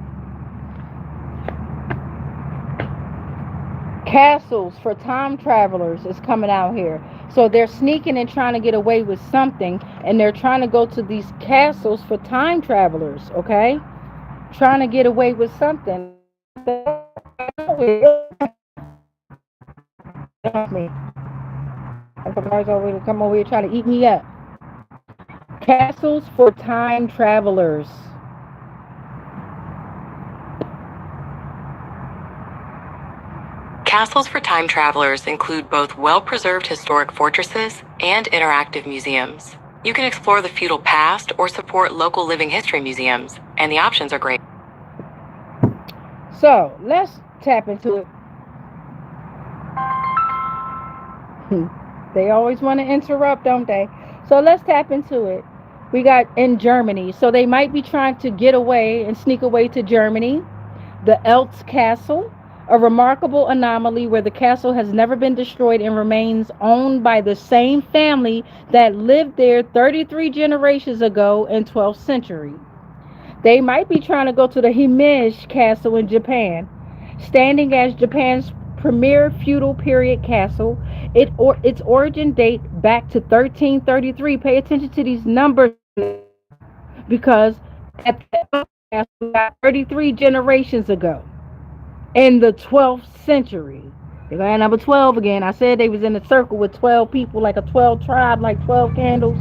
Castles for time travelers is coming out here. So they're sneaking and trying to get away with something, and they're trying to go to these castles for time travelers, okay? Trying to get away with something. Somebody's always come over here trying to eat me up. Castles for time travelers. Castles for time travelers include both well-preserved historic fortresses and interactive museums. You can explore the feudal past or support local living history museums, and the options are great. So, let's tap into it. They always want to interrupt, don't they? So let's tap into it. We got in Germany. So they might be trying to get away and sneak away to Germany. The Eltz Castle, a remarkable anomaly where the castle has never been destroyed and remains owned by the same family that lived there 33 generations ago in 12th century. They might be trying to go to the Himeji Castle in Japan, standing as Japan's premier feudal period castle. Its origin date back to 1333. Pay attention to these numbers, because at the castle got 33 generations ago in the 12th century. They got number 12 again. I said they was in a circle with 12 people, like a 12 tribe, like 12 candles.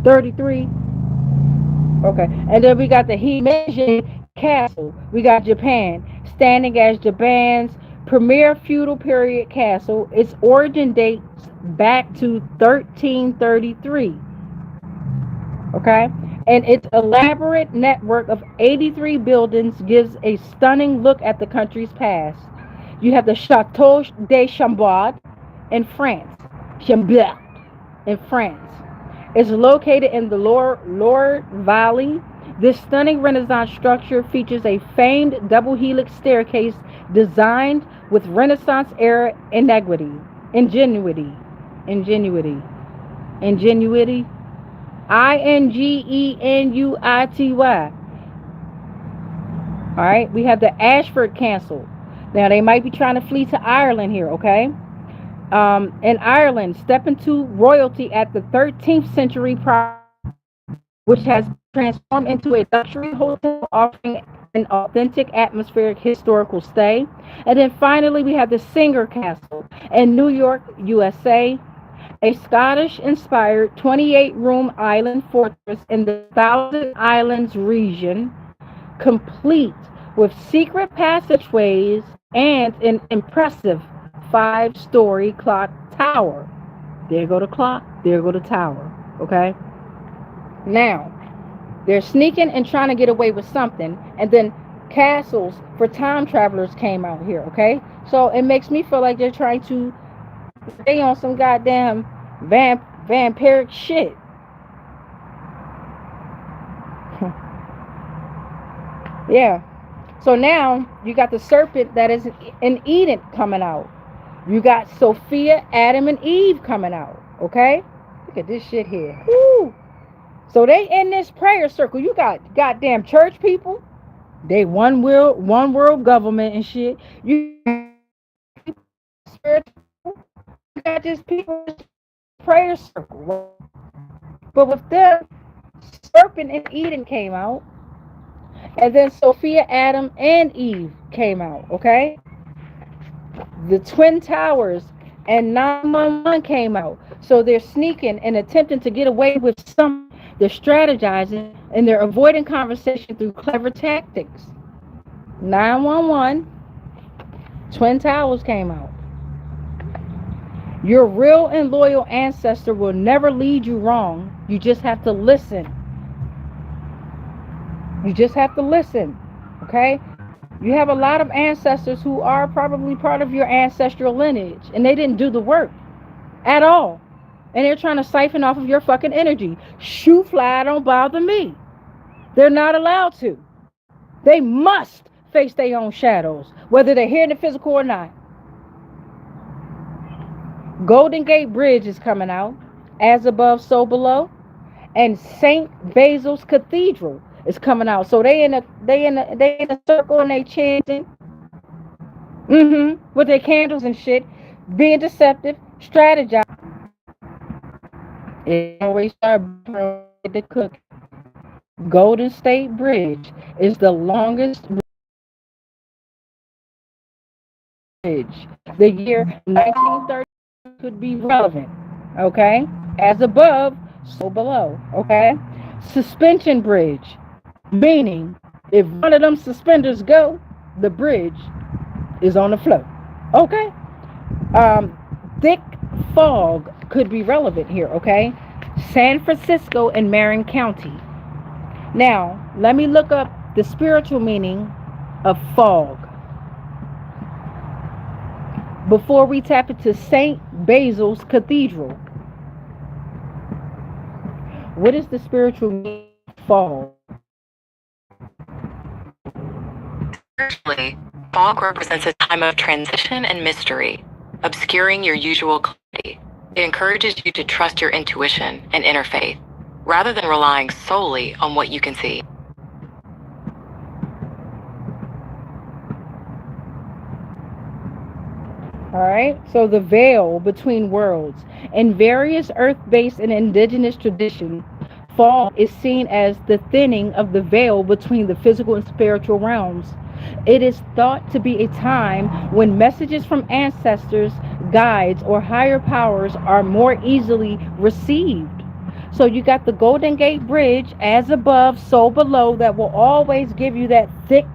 33. Okay, and then we got the Himeji Castle. We got Japan, standing as Japan's premier feudal period castle. Its origin dates back to 1333. Okay, and its elaborate network of 83 buildings gives a stunning look at the country's past. You have the Chateau de Chambord in France. Chambord in France. It's located in the Loire Valley. This stunning Renaissance structure features a famed double helix staircase designed with Renaissance era ingenuity. Ingenuity. All right, we have the Ashford Castle. Now they might be trying to flee to Ireland here, okay? In Ireland, step into royalty at the 13th century, which has transformed into a luxury hotel offering an authentic atmospheric historical stay. And then finally, we have the Singer Castle in New York, USA, a Scottish-inspired 28-room island fortress in the Thousand Islands region, complete with secret passageways and an impressive 5-story clock tower. There go the clock, there go the tower. Okay, now they're sneaking and trying to get away with something, and then castles for time travelers came out here. Okay, So it makes me feel like they're trying to stay on some goddamn vampiric shit. Yeah. So now you got the serpent that is in Eden coming out. You got Sophia, Adam, and Eve coming out. Okay? Look at this shit here. Woo! So they in this prayer circle. You got goddamn church people. They one world government and shit. You spiritual. You got just people in this prayer circle. But with them, serpent and Eden came out, and then Sophia, Adam, and Eve came out. Okay, the Twin Towers and 911 came out. So they're sneaking and attempting to get away with some. They're strategizing and they're avoiding conversation through clever tactics. 911, Twin Towers came out. Your real and loyal ancestor will never lead you wrong. You just have to listen. You just have to listen. Okay? You have a lot of ancestors who are probably part of your ancestral lineage, and they didn't do the work at all. And they're trying to siphon off of your fucking energy. Shoe fly don't bother me. They're not allowed to. They must face their own shadows, whether they're here in the physical or not. Golden Gate Bridge is coming out, as above, so below, and Saint Basil's Cathedral is coming out. So they in a circle and they chanting, with their candles and shit, being deceptive, strategizing. It always start the cook. Golden State Bridge is the longest bridge. The year 1930 could be relevant. Okay, as above, so below. Okay, suspension bridge, meaning if one of them suspenders go, the bridge is on the float. Okay. Thick fog could be relevant here. Okay, San Francisco and Marin County. Now let me look up the spiritual meaning of fog before we tap into Saint Basil's Cathedral. What is the spiritual meaning of fog? Spiritually, fog represents a time of transition and mystery, obscuring your usual clarity. It encourages you to trust your intuition and inner faith, rather than relying solely on what you can see. All right, so the veil between worlds. In various earth-based and indigenous traditions, fall is seen as the thinning of the veil between the physical and spiritual realms. It is thought to be a time when messages from ancestors, guides, or higher powers are more easily received. So you got the Golden Gate Bridge, as above, so below, that will always give you that thick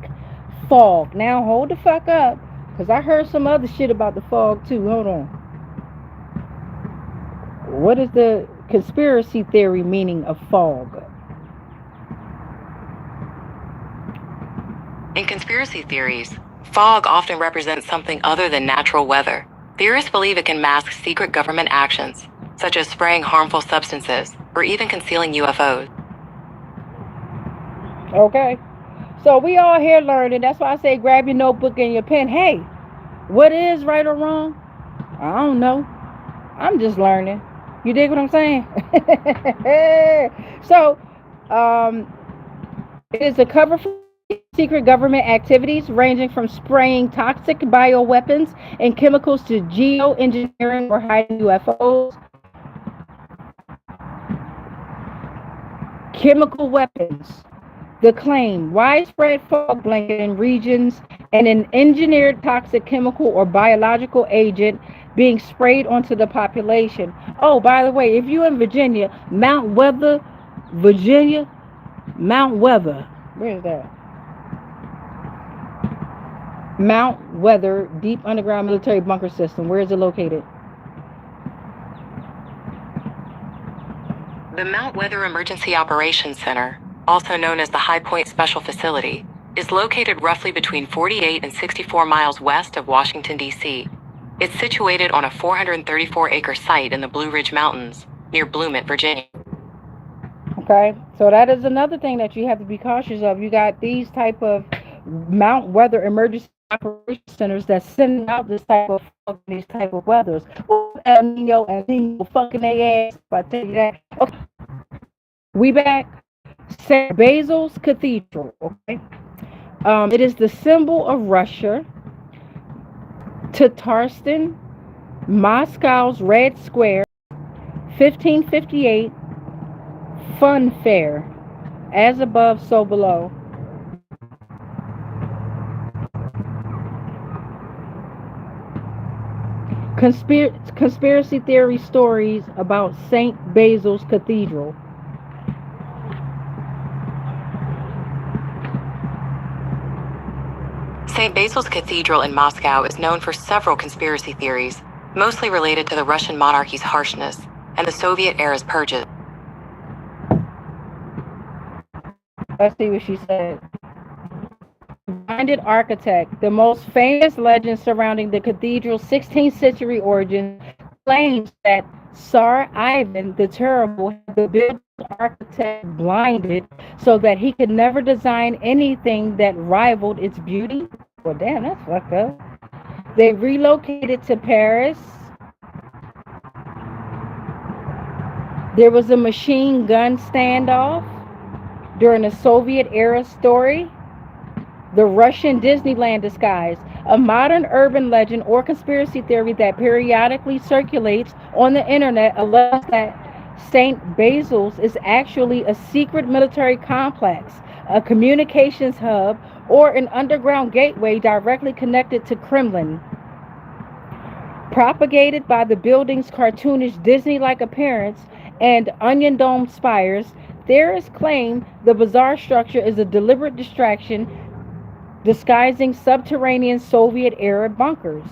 fog. Now hold the fuck up, because I heard some other shit about the fog too. Hold on. What is the conspiracy theory meaning of fog? In conspiracy theories, fog often represents something other than natural weather. Theorists believe it can mask secret government actions, such as spraying harmful substances or even concealing UFOs. Okay. So we all here learning. That's why I say grab your notebook and your pen. Hey, what is right or wrong? I don't know. I'm just learning. You dig what I'm saying? So, it is a cover for secret government activities ranging from spraying toxic bioweapons and chemicals to geoengineering or hiding UFOs. Chemical weapons. The claim, widespread fog blanket in regions and an engineered toxic chemical or biological agent being sprayed onto the population. Oh, by the way, if you're in Virginia, Mount Weather, Virginia, Mount Weather. Where is that? Mount Weather Deep Underground Military Bunker System. Where is it located? The Mount Weather Emergency Operations Center, also known as the High Point Special Facility, is located roughly between 48 and 64 miles west of Washington, D.C. It's situated on a 434-acre site in the Blue Ridge Mountains, near Blumett, Virginia. Okay, so that is another thing that you have to be cautious of. You got these type of Mount Weather Emergency Operation Centers that's sending out this type of fog, these type of weathers. El Nino and Nino fucking their ass, if I tell you that. Okay, we back. St. Basil's Cathedral. Okay, it is the symbol of Russia. Tatarstan, Moscow's Red Square, 1558. Fun Fair. As above, so below. Conspiracy theory stories about St. Basil's Cathedral. St. Basil's Cathedral in Moscow is known for several conspiracy theories, mostly related to the Russian monarchy's harshness and the Soviet era's purges. Let's see what she said. Blinded architect. The most famous legend surrounding the cathedral's 16th century origin claims that Tsar Ivan the Terrible had the building architect blinded so that he could never design anything that rivaled its beauty. Well, damn, that's fucked up. They relocated to Paris. There was a machine gun standoff during the Soviet era story. The Russian Disneyland disguise, a modern urban legend or conspiracy theory that periodically circulates on the internet, alleges that St. Basil's is actually a secret military complex, a communications hub, or an underground gateway directly connected to Kremlin. Propagated by the building's cartoonish Disney-like appearance and onion-domed spires, theorists claim the bizarre structure is a deliberate distraction disguising subterranean Soviet-era bunkers.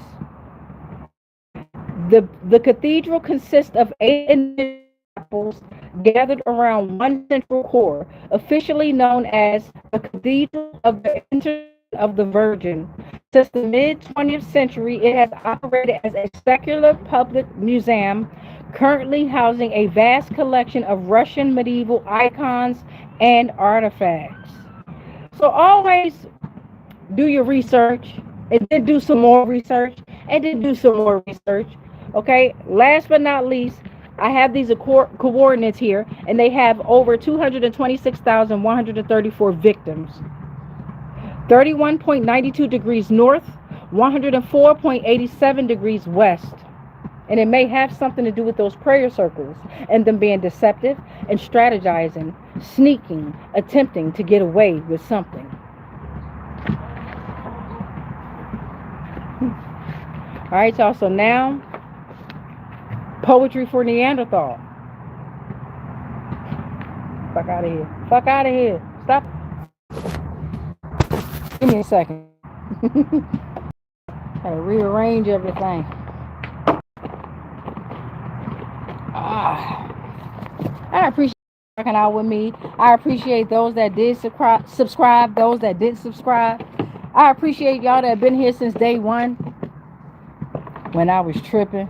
The cathedral consists of 8 individuals gathered around one central core, officially known as the Cathedral of the Intercession of the Virgin. Since the mid-20th century, it has operated as a secular public museum, currently housing a vast collection of Russian medieval icons and artifacts. So always do your research, and then do some more research, and then do some more research. Okay, last but not least, I have these coordinates here, and they have over 226,134 victims. 31.92 degrees north, 104.87 degrees west. And it may have something to do with those prayer circles and them being deceptive and strategizing, sneaking, attempting to get away with something. All right, y'all. So now, poetry for Neanderthal. Fuck out of here. Fuck out of here. Stop. Give me a second. Gotta rearrange everything. I appreciate you working out with me. I appreciate those that did subscribe, those that didn't subscribe. I appreciate y'all that have been here since day one. When I was tripping,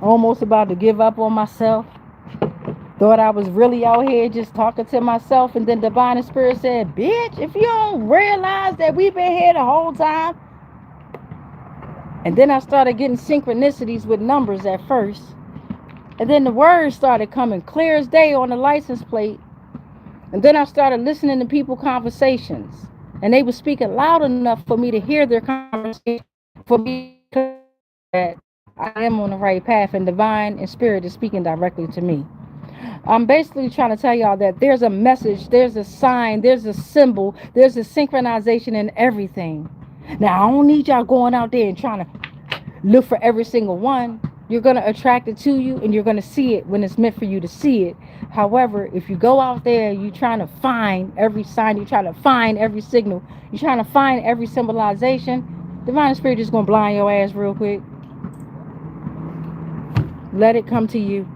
almost about to give up on myself, thought I was really out here just talking to myself, and then Divine and Spirit said, bitch, if you don't realize that we've been here the whole time. And then I started getting synchronicities with numbers at first, and then the words started coming clear as day on the license plate, and then I started listening to people's conversations, and they were speaking loud enough for me to hear their conversation, for me that I am on the right path, and Divine and Spirit is speaking directly to me. I'm basically trying to tell y'all that there's a message, there's a sign, there's a symbol, there's a synchronization in everything. Now, I don't need y'all going out there and trying to look for every single one. You're going to attract it to you, and you're going to see it when it's meant for you to see it. However, if you go out there, you're trying to find every sign, you're trying to find every signal, you're trying to find every symbolization, Divine Spirit just going to blind your ass real quick. Let it come to you.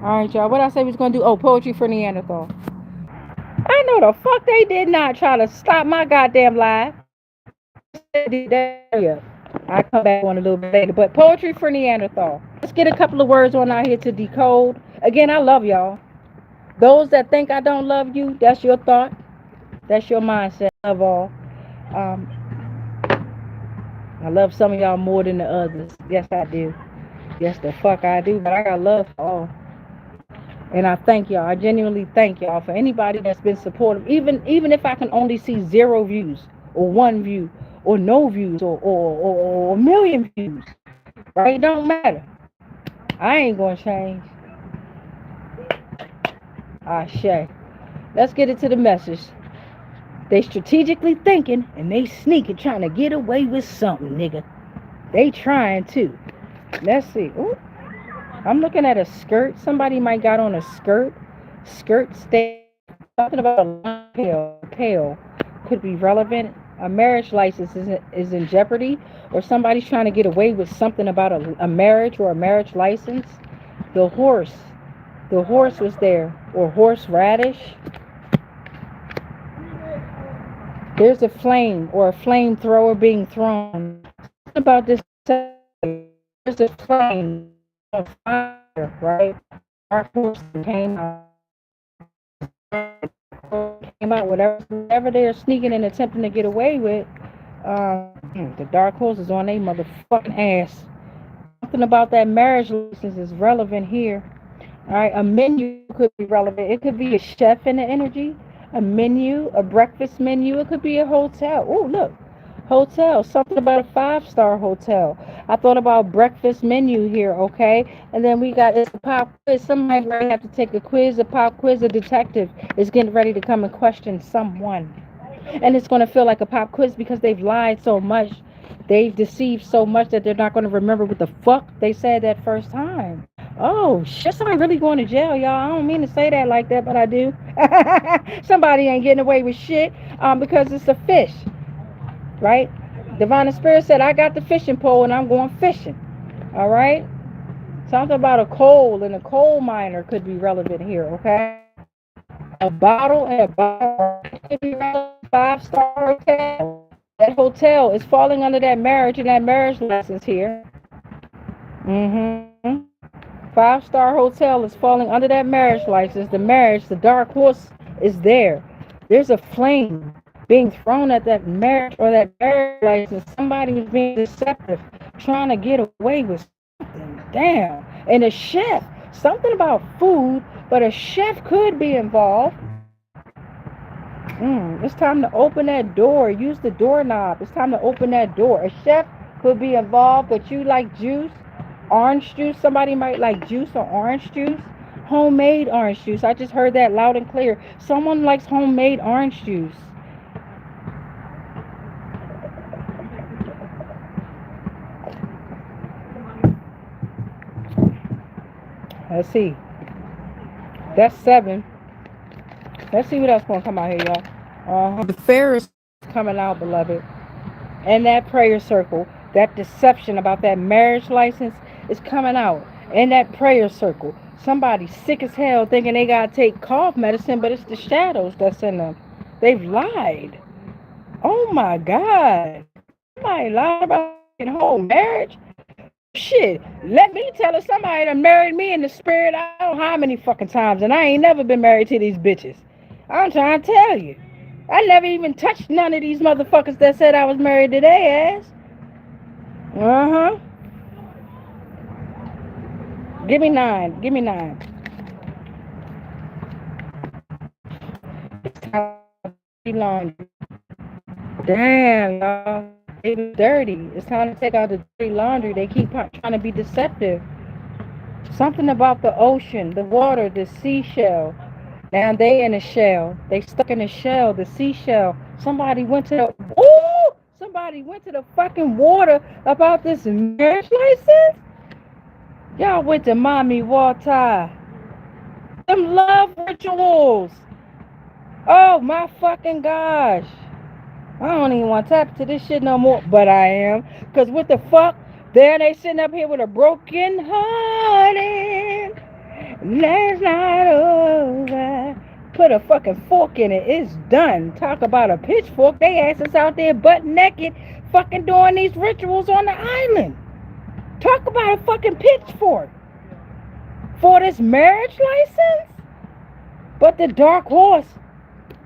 All right, y'all. What I say we was gonna do? Oh, poetry for Neanderthal. I know the fuck they did not try to stop my goddamn live. I come back on a little bit later. But poetry for Neanderthal. Let's get a couple of words on out here to decode. Again, I love y'all. Those that think I don't love you, that's your thought. That's your mindset. I love all. Um, I love some of y'all more than the others. Yes, I do. Yes, the fuck I do. But I got love for all. And I thank y'all. I genuinely thank y'all for anybody that's been supportive. Even if I can only see 0 views or 1 view or no views or a million views. Right? It don't matter. I ain't gonna change. Ah shay. Let's get into the message. They strategically thinking and they sneaking trying to get away with something, nigga. They trying to. Let's see. Ooh. I'm looking at a skirt. Somebody might got on a skirt. Skirt stay something about a pale could be relevant. A marriage license is in jeopardy, or somebody's trying to get away with something about a marriage or a marriage license. The horse. The horse was there, or horseradish. There's a flame or a flamethrower being thrown. Something about this. There's a flame on fire, right? Dark horse came out, whatever they're sneaking and attempting to get away with. The dark horse is on their motherfucking ass. Something about that marriage license is relevant here. All right, a menu could be relevant. It could be a chef in the energy, a menu, a breakfast menu. It could be a hotel. Oh, look, hotel. Something about a 5-star hotel. I thought about breakfast menu here, okay? And then we got it's a pop quiz. Somebody might have to take a quiz, a pop quiz. A detective is getting ready to come and question someone, and it's going to feel like a pop quiz because they've lied so much, they've deceived so much that they're not going to remember what the fuck they said that first time. Oh shit, somebody really going to jail, y'all. I don't mean to say that like that, but I do. Somebody ain't getting away with shit because it's a fish, right? Divine Spirit said, I got the fishing pole and I'm going fishing. All right? Something about a coal and a coal miner could be relevant here, okay? A bottle and a bottle could be relevant. 5-star hotel. That hotel is falling under that marriage and that marriage license here. 5-star hotel is falling under that marriage license. The marriage, the dark horse is there. There's a flame being thrown at that marriage or that marriage license. Somebody was being deceptive, trying to get away with something. Damn. And a chef, something about food, but a chef could be involved. It's time to open that door. Use the doorknob. It's time to open that door. A chef could be involved, but you like juice, orange juice. Somebody might like juice or orange juice. Homemade orange juice. I just heard that loud and clear. Someone likes homemade orange juice. Let's see. That's 7. Let's see what else going to come out here, y'all. The fair is coming out, beloved. And that prayer circle, that deception about that marriage license is coming out. In that prayer circle, somebody sick as hell thinking they got to take cough medicine, but it's the shadows that's in them. They've lied. Oh my God. Somebody lied about a whole marriage. Shit, let me tell her somebody that married me in the spirit. I don't know how many fucking times, and I ain't never been married to these bitches. I'm trying to tell you. I never even touched none of these motherfuckers that said I was married to their ass. Give me 9. Give me 9. It's time to dirty laundry. Damn, y'all. They be dirty. It's time to take out the dirty laundry. They keep trying to be deceptive. Something about the ocean, the water, the seashell. Now they in a shell. They stuck in a shell, the seashell. Somebody went to the fucking water about this marriage license. Y'all went to mommy water. Them love rituals. Oh my fucking gosh. I don't even want to tap to this shit no more, but I am. Because what the fuck? There they sitting up here with a broken heart Last night over. Put a fucking fork in it. It's done. Talk about a pitchfork. They asses out there butt naked fucking doing these rituals on the island. Talk about a fucking pitchfork for this marriage license. But the dark horse.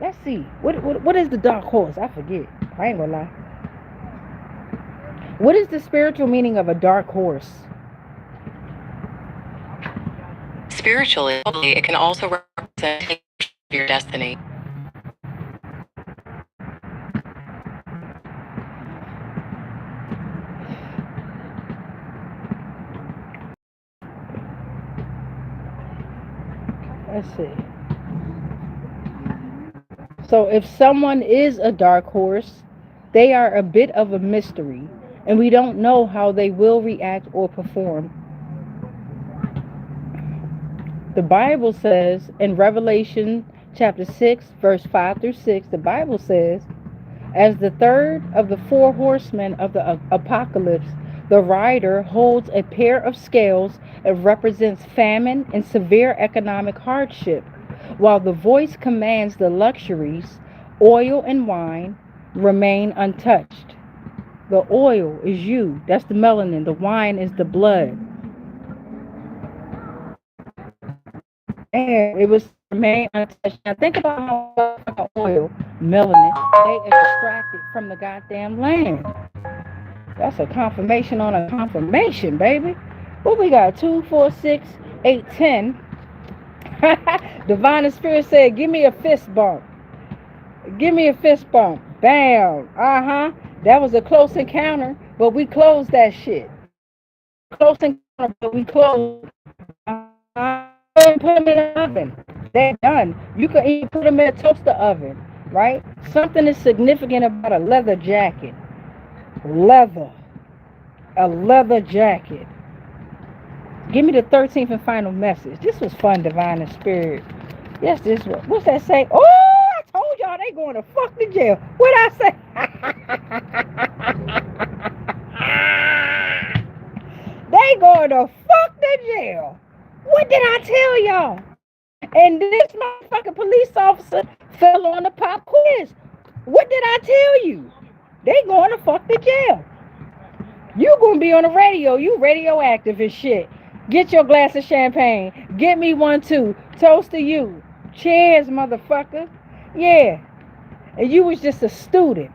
Let's see. What is the dark horse? I forget. I ain't gonna lie. What is the spiritual meaning of a dark horse? Spiritually, it can also represent your destiny. Let's see. So if someone is a dark horse, they are a bit of a mystery, and we don't know how they will react or perform. The Bible says in Revelation chapter 6, verse 5 through 6, the Bible says, as the third of the four horsemen of the apocalypse, the rider holds a pair of scales and represents famine and severe economic hardship, while the voice commands the luxuries, oil and wine, remain untouched. The oil is you. That's the melanin. The wine is the blood. And it was remain untouched. Now think about how oil, melanin, they extracted from the goddamn land. That's a confirmation on a confirmation, baby. What we got? 2, 4, 6, 8, 10. Divine Spirit said, give me a fist bump. Give me a fist bump. Bam. That was a close encounter, but we closed that shit. Close encounter, but we closed. Put them in the oven. They're done. You can even put them in a toaster oven, right? Something is significant about a leather jacket. Leather. A leather jacket. Give me the 13th and final message. This was fun, Divine and Spirit. Yes, this was. What's that say? Oh, I told y'all they going to fuck the jail. What I say? They going to fuck the jail. What did I tell y'all? And this motherfucking police officer fell on the pop quiz. What did I tell you? They going to fuck the jail. You gonna be on the radio. You radioactive as shit. Get your glass of champagne. Get me one too. Toast to you. Cheers, motherfucker. Yeah. And you was just a student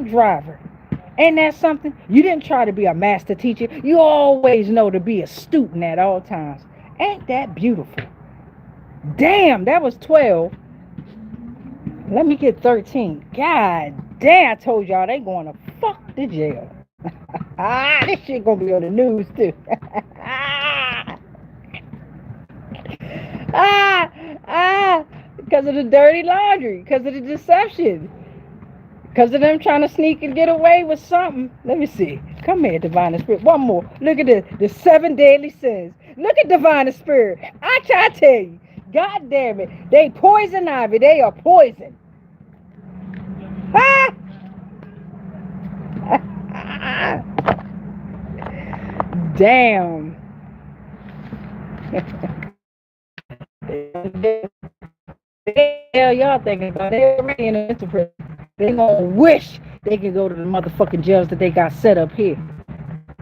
driver. Ain't that something? You didn't try to be a master teacher. You always know to be a student at all times. Ain't that beautiful? Damn, that was 12. Let me get 13. God damn, I told y'all they going to fuck the jail. This shit gonna be on the news too. Because of the dirty laundry, because of the deception, because of them trying to sneak and get away with something. Let me see. Come here, Divine Spirit. One more. Look at this. The 7 deadly sins. Look at Divine Spirit. I try to tell you. God damn it. They poison ivy. They are poison. Damn. Hell y'all thinking about? They're already in the prison. They gonna wish they can go to the motherfucking jails that they got set up here.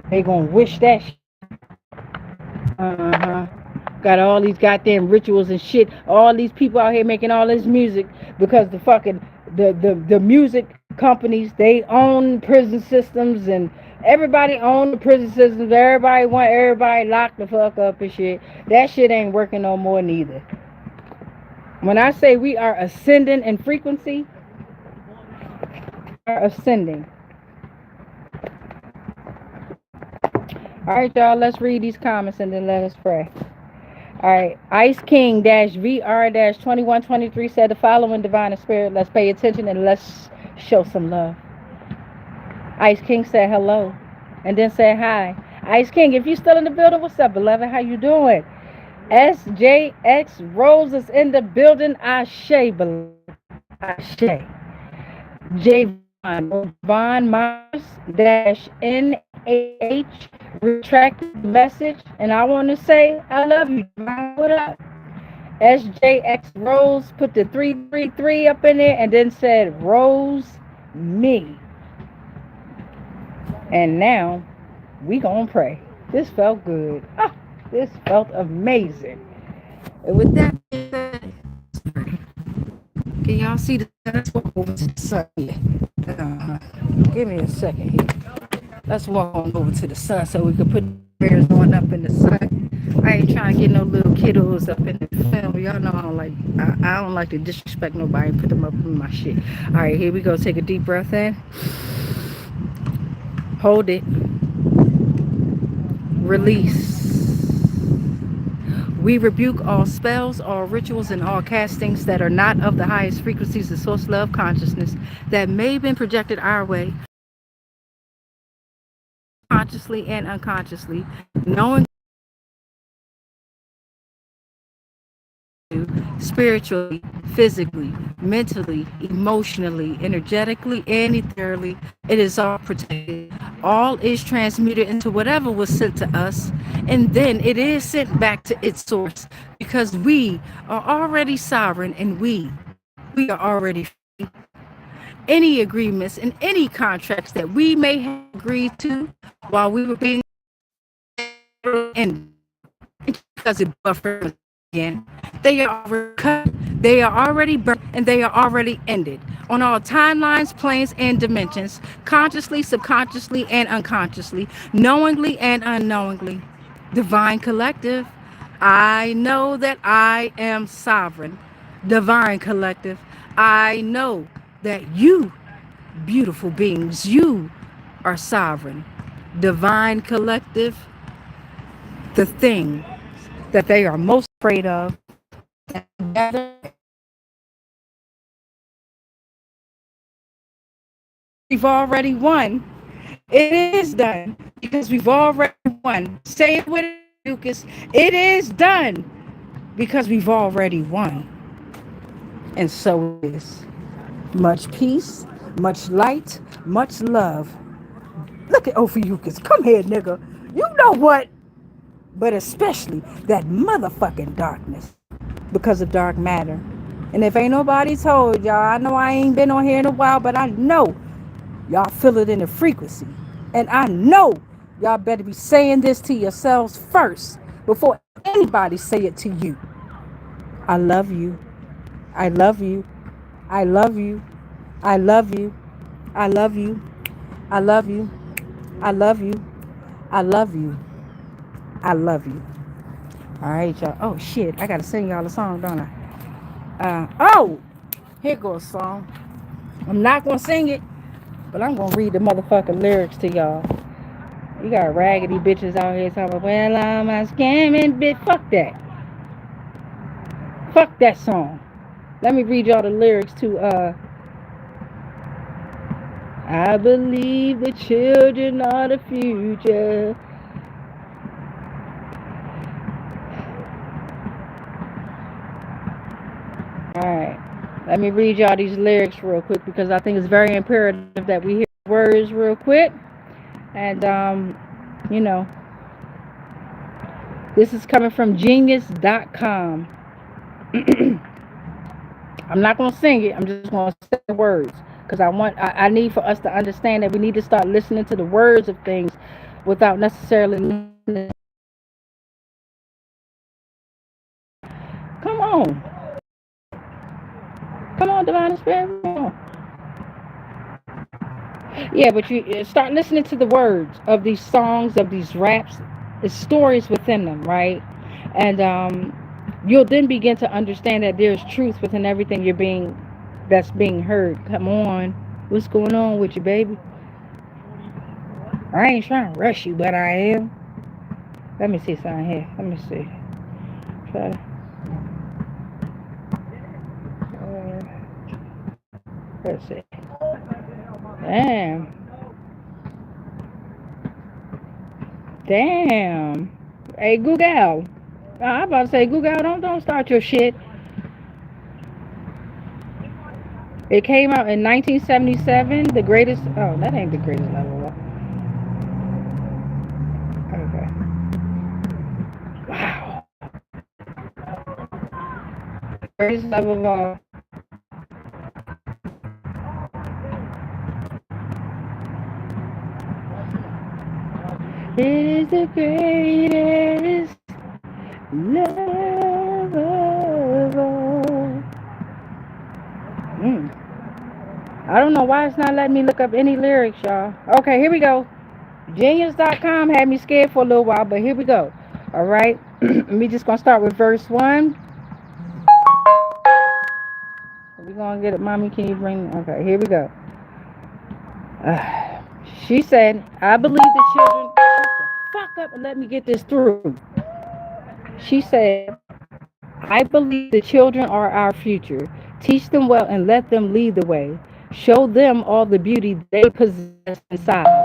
They gonna wish that shit. Got all these goddamn rituals and shit. All these people out here making all this music because the fucking the music companies, they own prison systems, and everybody own the prison systems. Everybody want everybody locked the fuck up and shit. That shit ain't working no more neither. When I say we are ascending in frequency, we are ascending. All right, y'all, let's read these comments and then let us pray. All right, Ice King VR-2123 said the following, Divine Spirit, let's pay attention and let's show some love. Ice King said hello and then said hi. Ice King, if you still in the building, what's up, beloved? How you doing? SJX Rose is in the building. Ashe, beloved. Ashe. Javon Mars -N H retracted the message, and I want to say I love you, Divine. What up? SJX Rose put the 333 up in there and then said Rose me. And now we gonna pray. This felt good. Ah, this felt amazing. And with that being said, can y'all see the sun? Let's walk over to the sun here. Uh-huh. Give me a second here. Let's walk on over to the sun so we can put prayers on up in the sun. I ain't trying to get no little kiddos up in the film. Y'all know I don't like to disrespect nobody and put them up in my shit. All right, here we go. Take a deep breath in. Hold it. Release. We rebuke all spells, all rituals, and all castings that are not of the highest frequencies of source love consciousness that may have been projected our way, consciously and unconsciously, knowing spiritually, physically, mentally, emotionally, energetically, and ethereally. It is all protected. All is transmuted into whatever was sent to us, and then it is sent back to its source because we are already sovereign and we are already free. Any agreements and any contracts that we may have agreed to while we were being ended because it buffered again. They are already cut, they are already burnt, and they are already ended on all timelines, planes, and dimensions, consciously, subconsciously, and unconsciously, knowingly and unknowingly. Divine Collective, I know that I am sovereign. Divine Collective, I know that you, beautiful beings, you are sovereign. Divine Collective, the thing that they are most afraid of. Together, we've already won. It is done because we've already won. Say it with Lucas. It is done because we've already won. And so it is. Much peace, much light, much love. Look at Ophiuchus. Come here, nigga. You know what? But especially that motherfucking darkness because of dark matter. And if ain't nobody told y'all, I know I ain't been on here in a while, but I know y'all feel it in the frequency. And I know y'all better be saying this to yourselves first before anybody say it to you. I love you. I love you. I love you. I love you. I love you. I love you. I love you. I love you. I love you. All right, y'all. Oh shit, I gotta sing y'all a song, don't I? Oh, here goes a song. I'm not gonna sing it, but I'm gonna read the motherfucking lyrics to y'all. You got raggedy bitches out here talking about, well, I'm a scamming bitch. Fuck that. Fuck that song. Let me read y'all the lyrics to I believe the children are the future. Alright. Let me read y'all these lyrics real quick because I think it's very imperative that we hear words real quick. And you know, this is coming from genius.com. I'm not gonna sing it, I'm just gonna say the words. Because I need for us to understand that we need to start listening to the words of things without necessarily listening. Come on. Come on, Divine Spirit. Come on. Yeah, but you start listening to the words of these songs, of these raps. It's stories within them, right? And you'll then begin to understand that there's truth within everything that's being heard. Come on. What's going on with you, baby? I ain't trying to rush you, but I am. Let me see something here. Let me see. Try to, let's see. Damn. Damn. Hey, Google. I'm about to say, Google, don't start your shit. It came out in 1977. The greatest. Oh, that ain't the greatest level. Greatest love of all. It is the greatest love of all. Mm. I don't know why it's not letting me look up any lyrics, y'all. Okay, here we go. Genius.com had me scared for a little while, but here we go. All right. We just gonna start with verse 1. We're gonna get it. Mommy, can you bring? Okay, here we go. Uh, she said, I believe the children. Shut the fuck up and let me get this through. She said, I believe the children are our future. Teach them well and let them lead the way. Show them all the beauty they possess inside.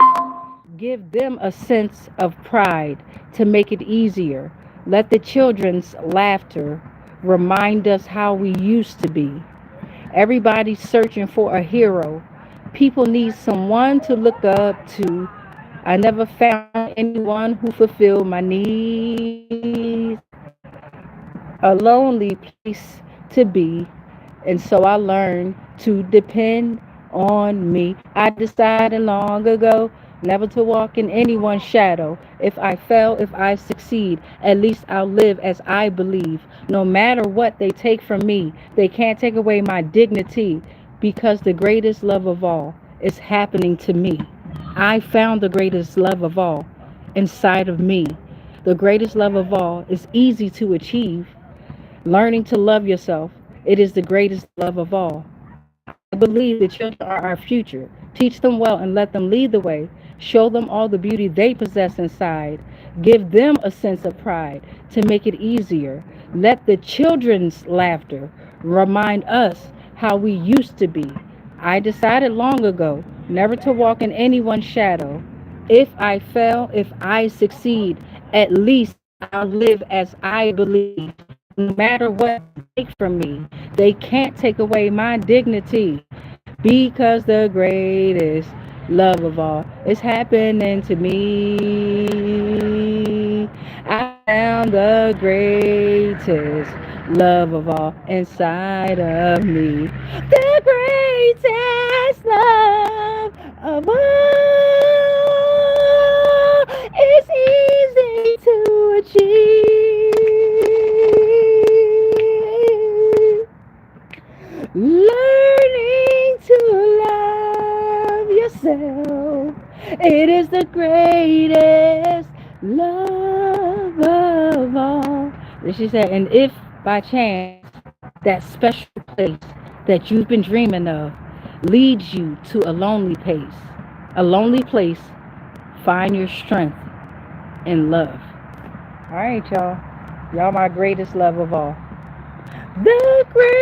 Give them a sense of pride to make it easier. Let the children's laughter remind us how we used to be. Everybody's searching for a hero. People need someone to look up to. I never found anyone who fulfilled my needs. A lonely place to be, and so I learned to depend on me. I decided long ago never to walk in anyone's shadow. If I fail, if I succeed, at least I'll live as I believe. No matter what they take from me, they can't take away my dignity, because the greatest love of all is happening to me. I found the greatest love of all inside of me. The greatest love of all is easy to achieve. Learning to love yourself, it is the greatest love of all. I believe the children are our future. Teach them well and let them lead the way. Show them all the beauty they possess inside. Give them a sense of pride to make it easier. Let the children's laughter remind us how we used to be. I decided long ago never to walk in anyone's shadow. If I fail, if I succeed, at least I'll live as I believe. No matter what they take from me, they can't take away my dignity, because the greatest love of all is happening to me. I found the greatest love of all inside of me. The greatest love of all is easy to achieve. Learning to love yourself. It is the greatest love of all. And she said, and if by chance that special place that you've been dreaming of leads you to a lonely place, find your strength in love. All right, y'all. Y'all my greatest love of all. The greatest.